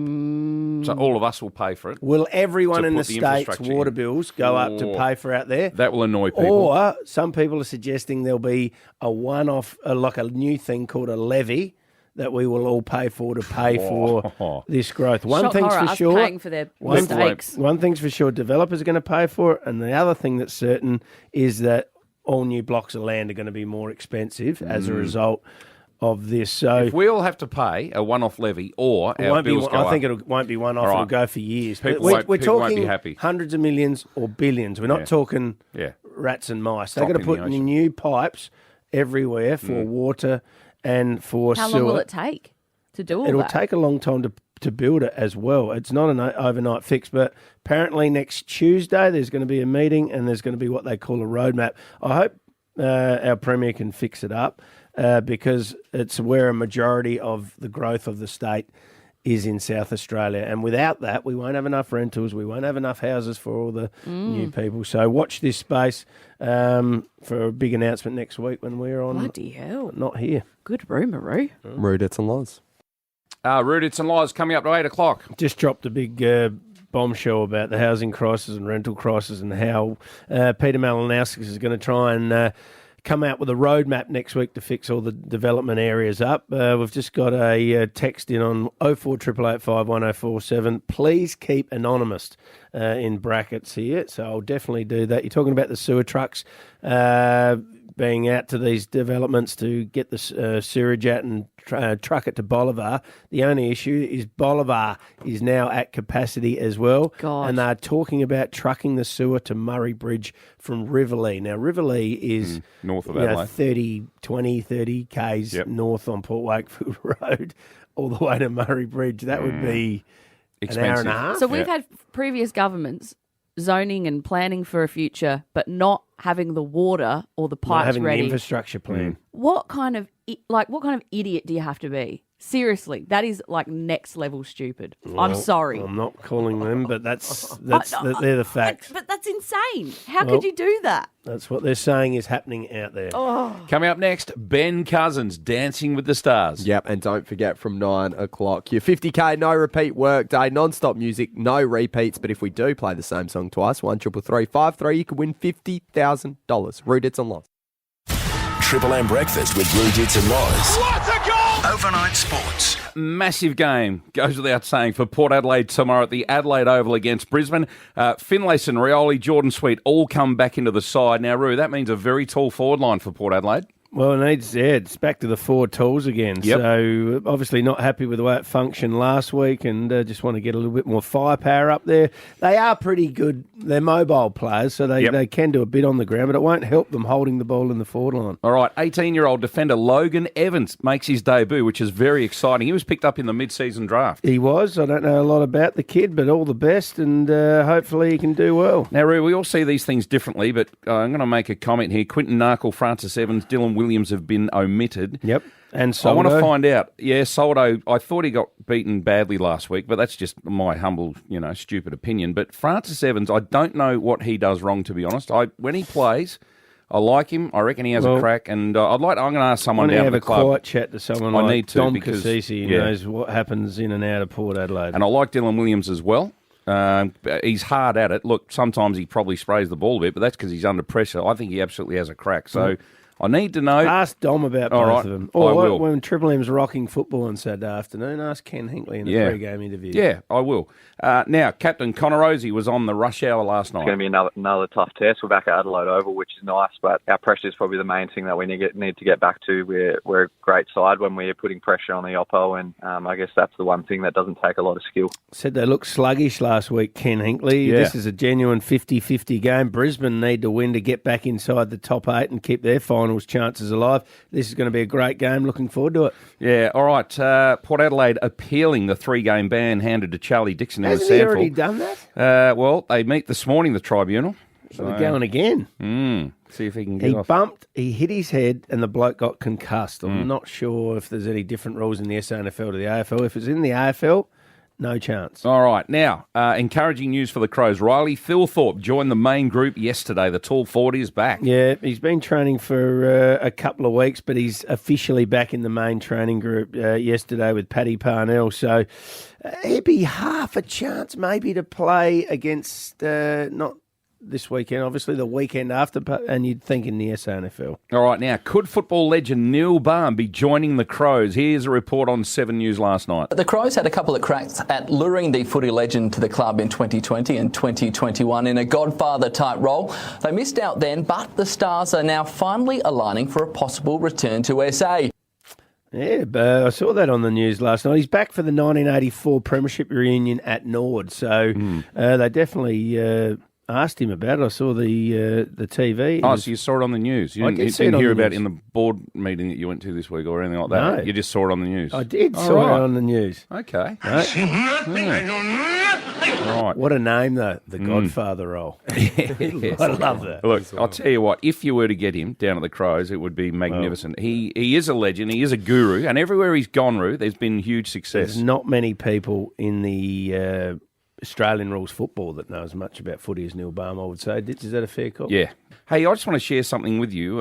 [SPEAKER 2] So all of us will pay for it.
[SPEAKER 3] Will everyone in the
[SPEAKER 2] the
[SPEAKER 3] state's
[SPEAKER 2] infrastructure
[SPEAKER 3] water
[SPEAKER 2] in.
[SPEAKER 3] bills go up to pay for out there?
[SPEAKER 2] That will annoy people.
[SPEAKER 3] Or some people are suggesting there'll be a one-off, like a new thing called a levy that we will all pay for to pay for this growth. One
[SPEAKER 4] Shock
[SPEAKER 3] thing's
[SPEAKER 4] horror,
[SPEAKER 3] for
[SPEAKER 4] us
[SPEAKER 3] sure.
[SPEAKER 4] paying for their mistakes.
[SPEAKER 3] One thing's for sure, developers are going to pay for it, and the other thing that's certain is that all new blocks of land are going to be more expensive as a result of this. So
[SPEAKER 2] if we all have to pay a one-off levy or our bills go up.
[SPEAKER 3] I think it won't be one-off.
[SPEAKER 2] Right.
[SPEAKER 3] It'll go for years.
[SPEAKER 2] People
[SPEAKER 3] We're
[SPEAKER 2] won't
[SPEAKER 3] talking
[SPEAKER 2] be happy.
[SPEAKER 3] hundreds of millions or billions. We're not talking rats and mice. They're going to
[SPEAKER 2] Drop
[SPEAKER 3] put
[SPEAKER 2] in the
[SPEAKER 3] in new pipes everywhere for water and for sewer.
[SPEAKER 4] How long will it take to do all that?
[SPEAKER 3] It'll take a long time to build it as well. It's not an overnight fix, but apparently next Tuesday there's going to be a meeting and there's going to be what they call a roadmap. I hope our Premier can fix it up. Because it's where a majority of the growth of the state is in South Australia. And without that, we won't have enough rentals, we won't have enough houses for all the new people. So watch this space for a big announcement next week when we're on.
[SPEAKER 4] Bloody hell.
[SPEAKER 3] Not here.
[SPEAKER 4] Good rumour, Roo.
[SPEAKER 11] Rude, it's and lies.
[SPEAKER 2] Rude, it's and lies coming up to 8 o'clock.
[SPEAKER 3] Just dropped a big bombshell about the housing crisis and rental crisis and how Peter Malinowskis is going to try and come out with a roadmap next week to fix all the development areas up. We've just got a text in on 0488851047. Please keep anonymous in brackets here. So I'll definitely do that. You're talking about the sewer trucks being out to these developments to get the sewerage out and truck it to Bolivar. The only issue is Bolivar is now at capacity as well.
[SPEAKER 4] God.
[SPEAKER 3] And they're talking about trucking the sewer to Murray Bridge from Riverlea. Now, Riverlea is
[SPEAKER 2] north of Adelaide.
[SPEAKER 3] 30 Ks north on Port Wakefield Road all the way to Murray Bridge. That would be
[SPEAKER 2] expensive.
[SPEAKER 3] an hour and a half.
[SPEAKER 4] So we've had previous governments zoning and planning for a future, but not having the water or the pipes
[SPEAKER 3] Not having
[SPEAKER 4] ready.
[SPEAKER 3] the infrastructure plan.
[SPEAKER 4] What kind of idiot do you have to be? Seriously, that is like next level stupid. I'm
[SPEAKER 3] Well,
[SPEAKER 4] sorry.
[SPEAKER 3] I'm not calling them, but they're the facts.
[SPEAKER 4] But that's insane. How could you do that?
[SPEAKER 3] That's what they're saying is happening out there.
[SPEAKER 4] Oh.
[SPEAKER 2] Coming up next, Ben Cousins, Dancing with the Stars.
[SPEAKER 11] Yep, and don't forget from 9 o'clock, your 50K no repeat work day, non-stop music, no repeats. But if we do play the same song twice, 1-333-53, you could win $50,000. Rude, it's on live.
[SPEAKER 6] Triple M breakfast with Rude Hits and Loz.
[SPEAKER 18] What a goal!
[SPEAKER 6] Overnight sports.
[SPEAKER 2] Massive game, goes without saying, for Port Adelaide tomorrow at the Adelaide Oval against Brisbane. Finlayson, Rioli, Jordan Sweet all come back into the side. Now, Roo, that means a very tall forward line for Port Adelaide.
[SPEAKER 3] Well, it's back to the 4 tools again.
[SPEAKER 2] Yep.
[SPEAKER 3] So obviously not happy with the way it functioned last week and just want to get a little bit more firepower up there. They are pretty good. They're mobile players, so they can do a bit on the ground, but it won't help them holding the ball in the forward line.
[SPEAKER 2] All right, 18-year-old defender Logan Evans makes his debut, which is very exciting. He was picked up in the mid-season draft.
[SPEAKER 3] He was. I don't know a lot about the kid, but all the best, and hopefully he can do well.
[SPEAKER 2] Now, Roo, we all see these things differently, but I'm going to make a comment here. Quinton Narkle, Francis Evans, Dylan Williams have been omitted.
[SPEAKER 3] Yep. And Soldo.
[SPEAKER 2] I want to find out. Yeah, Soldo, I thought he got beaten badly last week, but that's just my humble, stupid opinion. But Francis Evans, I don't know what he does wrong, to be honest. When he plays, I like him. I reckon he has a crack, and I'm going to ask someone down at the club.
[SPEAKER 3] Have a quiet chat to someone like Dom
[SPEAKER 2] Cassisi,
[SPEAKER 3] who knows what happens in and out of Port Adelaide.
[SPEAKER 2] And I like Dylan Williams as well. He's hard at it. Look, sometimes he probably sprays the ball a bit, but that's because he's under pressure. I think he absolutely has a crack. So I need to know.
[SPEAKER 3] Ask Dom about both of them. Or
[SPEAKER 2] I will.
[SPEAKER 3] When Triple M's rocking football on Saturday afternoon, ask Ken Hinkley in the pre-game interview.
[SPEAKER 2] Yeah, I will. Now, Captain Connor Rosie was on the rush hour last night.
[SPEAKER 13] It's going to be another tough test. We're back at Adelaide Oval, which is nice, but our pressure is probably the main thing that we need to get back to. We're a great side when we're putting pressure on the oppo, and I guess that's the one thing that doesn't take a lot of skill.
[SPEAKER 3] Said they looked sluggish last week, Ken Hinkley.
[SPEAKER 2] Yeah.
[SPEAKER 3] This is a genuine 50-50 game. Brisbane need to win to get back inside the top 8 and keep their finals chances alive. This is going to be a great game. Looking forward to it.
[SPEAKER 2] Yeah, all right. Port Adelaide appealing the 3-game ban handed to Charlie Dixon in the
[SPEAKER 3] Hasn't he
[SPEAKER 2] SANFL.
[SPEAKER 3] already done that?
[SPEAKER 2] Well, they meet this morning, the tribunal.
[SPEAKER 3] So they're going again.
[SPEAKER 2] See if he can get off.
[SPEAKER 3] He hit his head and the bloke got concussed. I'm not sure if there's any different rules in the SANFL to the AFL. If it's in the AFL, no chance.
[SPEAKER 2] All right. Now, encouraging news for the Crows. Riley Thilthorpe joined the main group yesterday. The tall 40 is back.
[SPEAKER 3] Yeah, he's been training for a couple of weeks, but he's officially back in the main training group yesterday with Paddy Parnell. So he'd be half a chance maybe to play against, not this weekend, obviously the weekend after, and you'd think in the SANFL.
[SPEAKER 2] All right. Now, could football legend Neil Baum be joining the Crows? Here's a report on 7 News last night.
[SPEAKER 14] The Crows had a couple of cracks at luring the footy legend to the club in 2020 and 2021 in a Godfather-type role. They missed out then, but the Stars are now finally aligning for a possible return to SA.
[SPEAKER 3] Yeah, I saw that on the news last night. He's back for the 1984 Premiership reunion at Nord, so they definitely asked him about it. I saw the TV.
[SPEAKER 2] Oh, so you saw it on the news? You didn't hear about it in the board meeting that you went to this week or anything like that?
[SPEAKER 3] No.
[SPEAKER 2] You just saw it on the news?
[SPEAKER 3] I did saw it on the news.
[SPEAKER 2] Okay.
[SPEAKER 3] Right. What a name, though. The Godfather role.
[SPEAKER 2] Yes.
[SPEAKER 3] I love that.
[SPEAKER 2] Look, I'll tell you what, if you were to get him down at the Crows, it would be magnificent. Well, he is a legend. He is a guru. And everywhere he's gone, Roo, there's been huge success.
[SPEAKER 3] There's not many people in the Australian rules football that know as much about footy as Neil Baum, I would say. Is that a fair call?
[SPEAKER 2] Yeah. Hey, I just want to share something with you.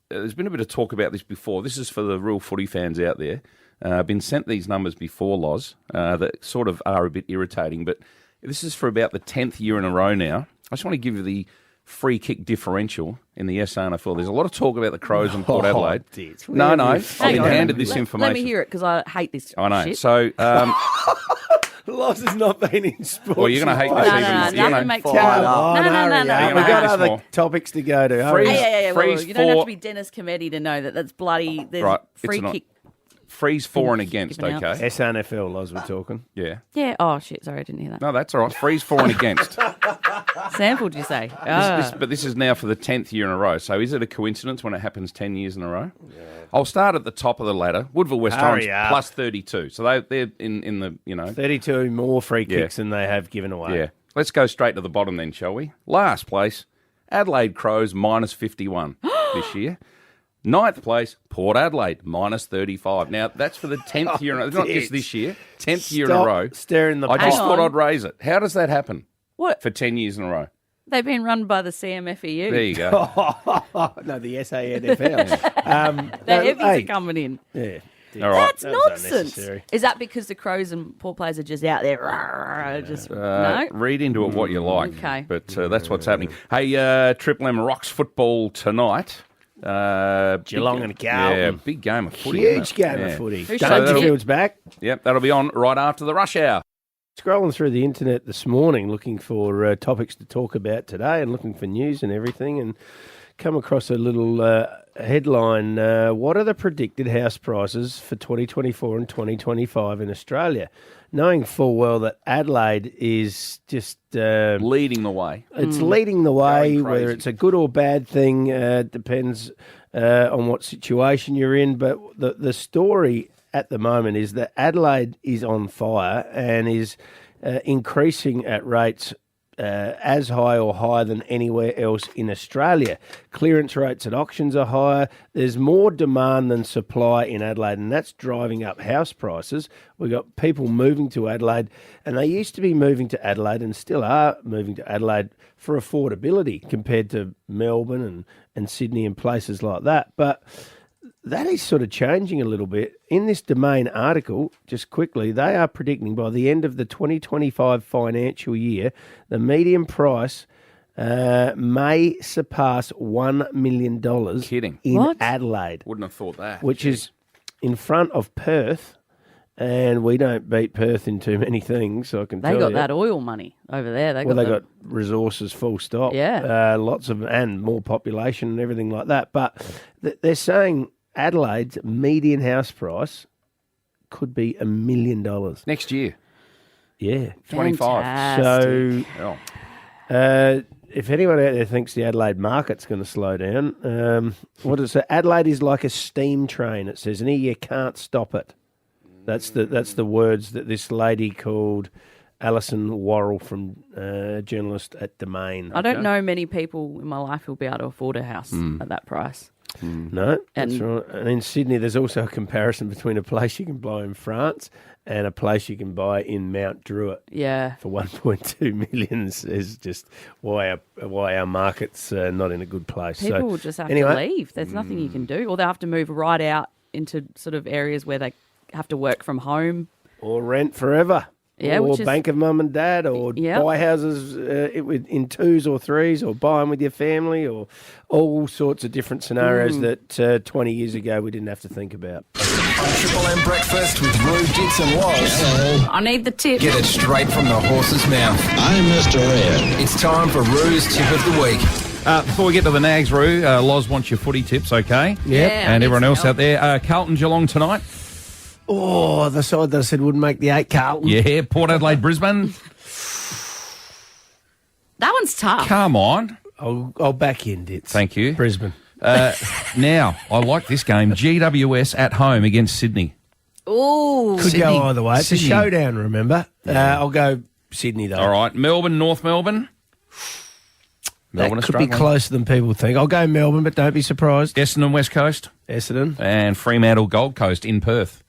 [SPEAKER 2] There's been a bit of talk about this before. This is for the real footy fans out there. I've been sent these numbers before, Loz, that sort of are a bit irritating, but this is for about the 10th year in a row now. I just want to give you the free kick differential in the SANFL. There's a lot of talk about the Crows and Port Adelaide. No, I've been handed this information.
[SPEAKER 4] Let me hear it, because I hate this
[SPEAKER 2] I know.
[SPEAKER 4] shit.
[SPEAKER 2] So...
[SPEAKER 3] Loz has not been in sports.
[SPEAKER 2] Well, you're going to hate this even.
[SPEAKER 4] Nothing makes
[SPEAKER 3] No.
[SPEAKER 4] We've
[SPEAKER 3] got other topics to go to.
[SPEAKER 4] Well, you don't have to be Dennis Cometti to know that that's bloody. There's
[SPEAKER 2] Right,
[SPEAKER 4] free
[SPEAKER 2] it's
[SPEAKER 4] kick.
[SPEAKER 2] Freeze for and against,
[SPEAKER 4] Giving out.
[SPEAKER 2] okay?
[SPEAKER 3] SANFL, Loz, we're talking.
[SPEAKER 2] Yeah.
[SPEAKER 4] Yeah. Oh shit! Sorry, I didn't hear that.
[SPEAKER 2] No, that's all right. Freeze for and against.
[SPEAKER 4] Sample, did you say?
[SPEAKER 2] But this is now for the 10th year in a row. So is it a coincidence when it happens 10 years in a row? Yeah. I'll start at the top of the ladder. Woodville West Torrens plus 32. So they're in the,
[SPEAKER 3] 32 more free kicks than they have given away.
[SPEAKER 2] Yeah. Let's go straight to the bottom then, shall we? Last place, Adelaide Crows minus 51 this year. 9th place, Port Adelaide, minus 35. Now, that's for the 10th year in a row. Not just this year, 10th year in a row.
[SPEAKER 3] Staring the
[SPEAKER 2] I just thought I'd raise it. How does that happen?
[SPEAKER 4] What?
[SPEAKER 2] For 10 years in a row.
[SPEAKER 4] They've been run by the CMFEU.
[SPEAKER 2] There you go.
[SPEAKER 3] No, the SANFL.
[SPEAKER 4] The heavies are coming in.
[SPEAKER 3] Yeah.
[SPEAKER 2] All right.
[SPEAKER 4] That's nonsense. Is that because the Crows and Port players are just out there? No?
[SPEAKER 2] Read into it what you like.
[SPEAKER 4] Okay.
[SPEAKER 2] But that's what's happening. Hey, Triple M rocks football tonight.
[SPEAKER 3] Geelong and Carlton.
[SPEAKER 2] Yeah, big game of footy.
[SPEAKER 3] Huge game of footy.
[SPEAKER 2] So
[SPEAKER 3] Dangerfield's back.
[SPEAKER 2] Yep, that'll be on right after the rush hour.
[SPEAKER 3] Scrolling through the internet this morning looking for topics to talk about today and looking for news and everything, and come across a little headline, what are the predicted house prices for 2024 and 2025 in Australia? Knowing full well that Adelaide is just...
[SPEAKER 2] leading the way.
[SPEAKER 3] It's leading the way, whether it's a good or bad thing, depends on what situation you're in. But the story at the moment is that Adelaide is on fire and is increasing at rates as high or higher than anywhere else in Australia. Clearance rates at auctions are higher. There's more demand than supply in Adelaide, and that's driving up house prices. We've got people moving to Adelaide, and they used to be moving to Adelaide and still are moving to Adelaide for affordability compared to Melbourne and Sydney and places like that. But that is sort of changing a little bit. In this Domain article, just quickly, they are predicting by the end of the 2025 financial year, the median price may surpass $1 million in Adelaide.
[SPEAKER 2] Wouldn't have thought that.
[SPEAKER 3] Which is in front of Perth, and we don't beat Perth in too many things, so I can tell you.
[SPEAKER 4] They got that oil money over there.
[SPEAKER 3] They got resources full stop.
[SPEAKER 4] Yeah.
[SPEAKER 3] Lots of, and more population and everything like that. But they're saying Adelaide's median house price could be $1 million
[SPEAKER 2] next year.
[SPEAKER 3] Yeah,
[SPEAKER 2] 25.
[SPEAKER 3] So, if anyone out there thinks the Adelaide market's going to slow down, what does it say? Adelaide is like a steam train. It says, and here you can't stop it. That's the words that this lady called Alison Worrell, from journalist at Domain.
[SPEAKER 4] I don't know many people in my life who'll be able to afford a house at that price.
[SPEAKER 3] No, that's right. And in Sydney, there's also a comparison between a place you can buy in France and a place you can buy in Mount Druitt.
[SPEAKER 4] Yeah,
[SPEAKER 3] for 1.2 million is just why our market's not in a good place.
[SPEAKER 4] People will just have to leave. There's nothing you can do, or they'll have to move right out into sort of areas where they have to work from home
[SPEAKER 3] or rent forever.
[SPEAKER 4] Yeah,
[SPEAKER 3] or bank of mum and dad, or buy houses in twos or threes, or buy them with your family, or all sorts of different scenarios that 20 years ago we didn't have to think about.
[SPEAKER 6] On Triple M Breakfast with Roo, Dits and Woz.
[SPEAKER 7] I need the tip.
[SPEAKER 6] Get it straight from the horse's mouth. I'm Mr. Ed. It's time for Roo's Tip of the Week.
[SPEAKER 2] Before we get to the Nags, Roo, Loz wants your footy tips, okay?
[SPEAKER 3] Yeah.
[SPEAKER 2] And everyone else out there. Carlton Geelong tonight.
[SPEAKER 3] Oh, the side that I said wouldn't make the 8, Carlton.
[SPEAKER 2] Yeah, Port Adelaide, Brisbane.
[SPEAKER 7] That one's tough.
[SPEAKER 2] Come on.
[SPEAKER 3] I'll back in, Dits.
[SPEAKER 2] Thank you.
[SPEAKER 3] Brisbane.
[SPEAKER 2] Now, I like this game. GWS at home against Sydney.
[SPEAKER 7] Ooh.
[SPEAKER 3] Could go either way. It's
[SPEAKER 2] Sydney.
[SPEAKER 3] a showdown, remember?
[SPEAKER 2] Yeah.
[SPEAKER 3] I'll go Sydney, though.
[SPEAKER 2] All right. Melbourne, North Melbourne. Melbourne
[SPEAKER 3] That could be closer than people think. I'll go Melbourne, but don't be surprised.
[SPEAKER 2] Essendon, West Coast.
[SPEAKER 3] Essendon.
[SPEAKER 2] And Fremantle, Gold Coast in Perth.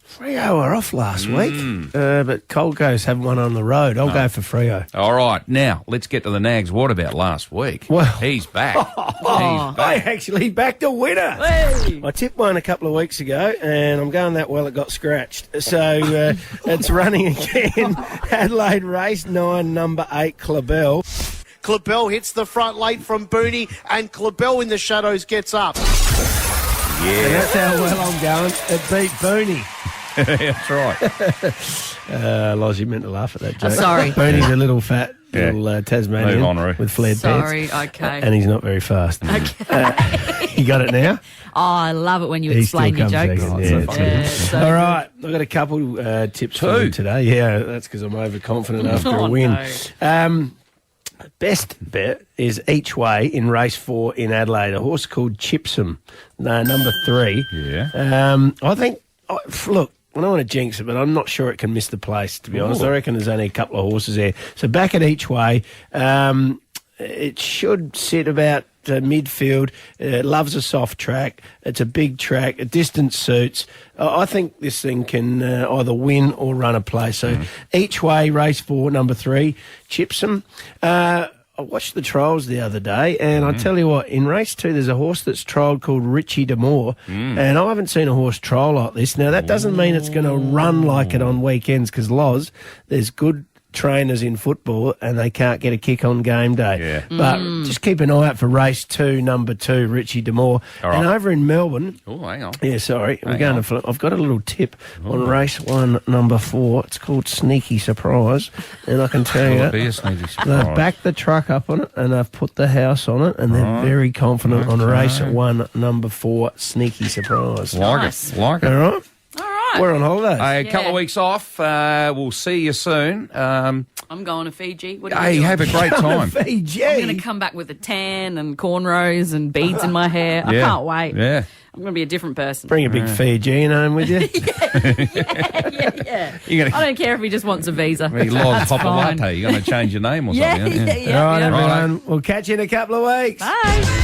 [SPEAKER 3] Freo were off last week, but Gold Coast have one on the road. I'll go for Freo.
[SPEAKER 2] All right. Now, let's get to the Nags. What about last week?
[SPEAKER 3] Well,
[SPEAKER 2] he's back.
[SPEAKER 3] I actually backed a winner.
[SPEAKER 7] Hey.
[SPEAKER 3] I tipped one a couple of weeks ago, and I'm going that well it got scratched. So it's running again. Adelaide race 9, number 8, Clabell.
[SPEAKER 9] Clabell hits the front late from Booney, and Clabell in the shadows gets up.
[SPEAKER 3] Yeah. And that's how well I'm going. It beat Booney.
[SPEAKER 2] That's right.
[SPEAKER 3] Loz, you meant to laugh at that joke.
[SPEAKER 7] Sorry.
[SPEAKER 3] Booney's a little fat, little Tasmanian
[SPEAKER 2] Move on, Roo.
[SPEAKER 3] with flared
[SPEAKER 7] Sorry,
[SPEAKER 3] pants.
[SPEAKER 7] okay.
[SPEAKER 3] And he's not very fast.
[SPEAKER 7] Okay.
[SPEAKER 3] You got it now?
[SPEAKER 7] Oh, I love it when you
[SPEAKER 3] He
[SPEAKER 7] explain
[SPEAKER 3] still
[SPEAKER 7] your
[SPEAKER 3] comes
[SPEAKER 7] jokes.
[SPEAKER 3] second. Yeah,
[SPEAKER 7] so
[SPEAKER 3] all right, I've got a couple tips for you today. Yeah, that's because I'm overconfident after a win.
[SPEAKER 7] No.
[SPEAKER 3] Best bet is each way in race 4 in Adelaide. A horse called Chipsum, number 3.
[SPEAKER 2] Yeah.
[SPEAKER 3] I think, look, I don't want to jinx it, but I'm not sure it can miss the place, to be honest. I reckon there's only a couple of horses there. So back at each way, it should sit about midfield. It loves a soft track. It's a big track. Distance suits. I think this thing can either win or run a place. So each way, race 4, number 3, Chipsum. I watched the trials the other day, and I tell you what, in race 2, there's a horse that's trialled called Richie D'Amour, and I haven't seen a horse trial like this. Now, that doesn't mean it's going to run like it on weekends, because, Loz, there's good trainers in football and they can't get a kick on game day.
[SPEAKER 2] Yeah.
[SPEAKER 3] But just keep an eye out for race 2, number 2, Richie D'Amore.
[SPEAKER 2] All right.
[SPEAKER 3] And over in Melbourne...
[SPEAKER 2] Oh, hang on.
[SPEAKER 3] Yeah, sorry.
[SPEAKER 2] Hang
[SPEAKER 3] We're going
[SPEAKER 2] on.
[SPEAKER 3] to... I've got a little tip on race 1, number 4. It's called Sneaky Surprise. And I can tell
[SPEAKER 2] Will
[SPEAKER 3] you...
[SPEAKER 2] it be a sneaky
[SPEAKER 3] They've
[SPEAKER 2] surprise?
[SPEAKER 3] backed the truck up on it and they've put the house on it and they're
[SPEAKER 2] Right.
[SPEAKER 3] very confident on
[SPEAKER 2] Okay.
[SPEAKER 3] race 1, number 4, Sneaky Surprise.
[SPEAKER 2] Like it. Like it.
[SPEAKER 3] All right? We're on holidays.
[SPEAKER 2] A couple of weeks off. We'll see you soon.
[SPEAKER 4] I'm going to Fiji. What are you
[SPEAKER 2] Hey,
[SPEAKER 4] doing?
[SPEAKER 2] have a great time.
[SPEAKER 3] Fiji.
[SPEAKER 4] I'm going to come back with a tan and cornrows and beads in my hair. I
[SPEAKER 2] Yeah.
[SPEAKER 4] can't wait.
[SPEAKER 2] Yeah.
[SPEAKER 4] I'm going to be a different person.
[SPEAKER 3] Bring a big Fijian home with you.
[SPEAKER 4] Yeah.
[SPEAKER 2] You're gonna-
[SPEAKER 4] I don't care if he just wants a visa.
[SPEAKER 2] He loves
[SPEAKER 4] That's
[SPEAKER 2] Papa
[SPEAKER 4] fine.
[SPEAKER 2] Latte. You're going to change your name or
[SPEAKER 4] Yeah,
[SPEAKER 2] something, aren't you?
[SPEAKER 4] yeah,
[SPEAKER 3] All right,
[SPEAKER 4] yeah.
[SPEAKER 3] everyone. We'll catch you in a couple of weeks.
[SPEAKER 4] Bye.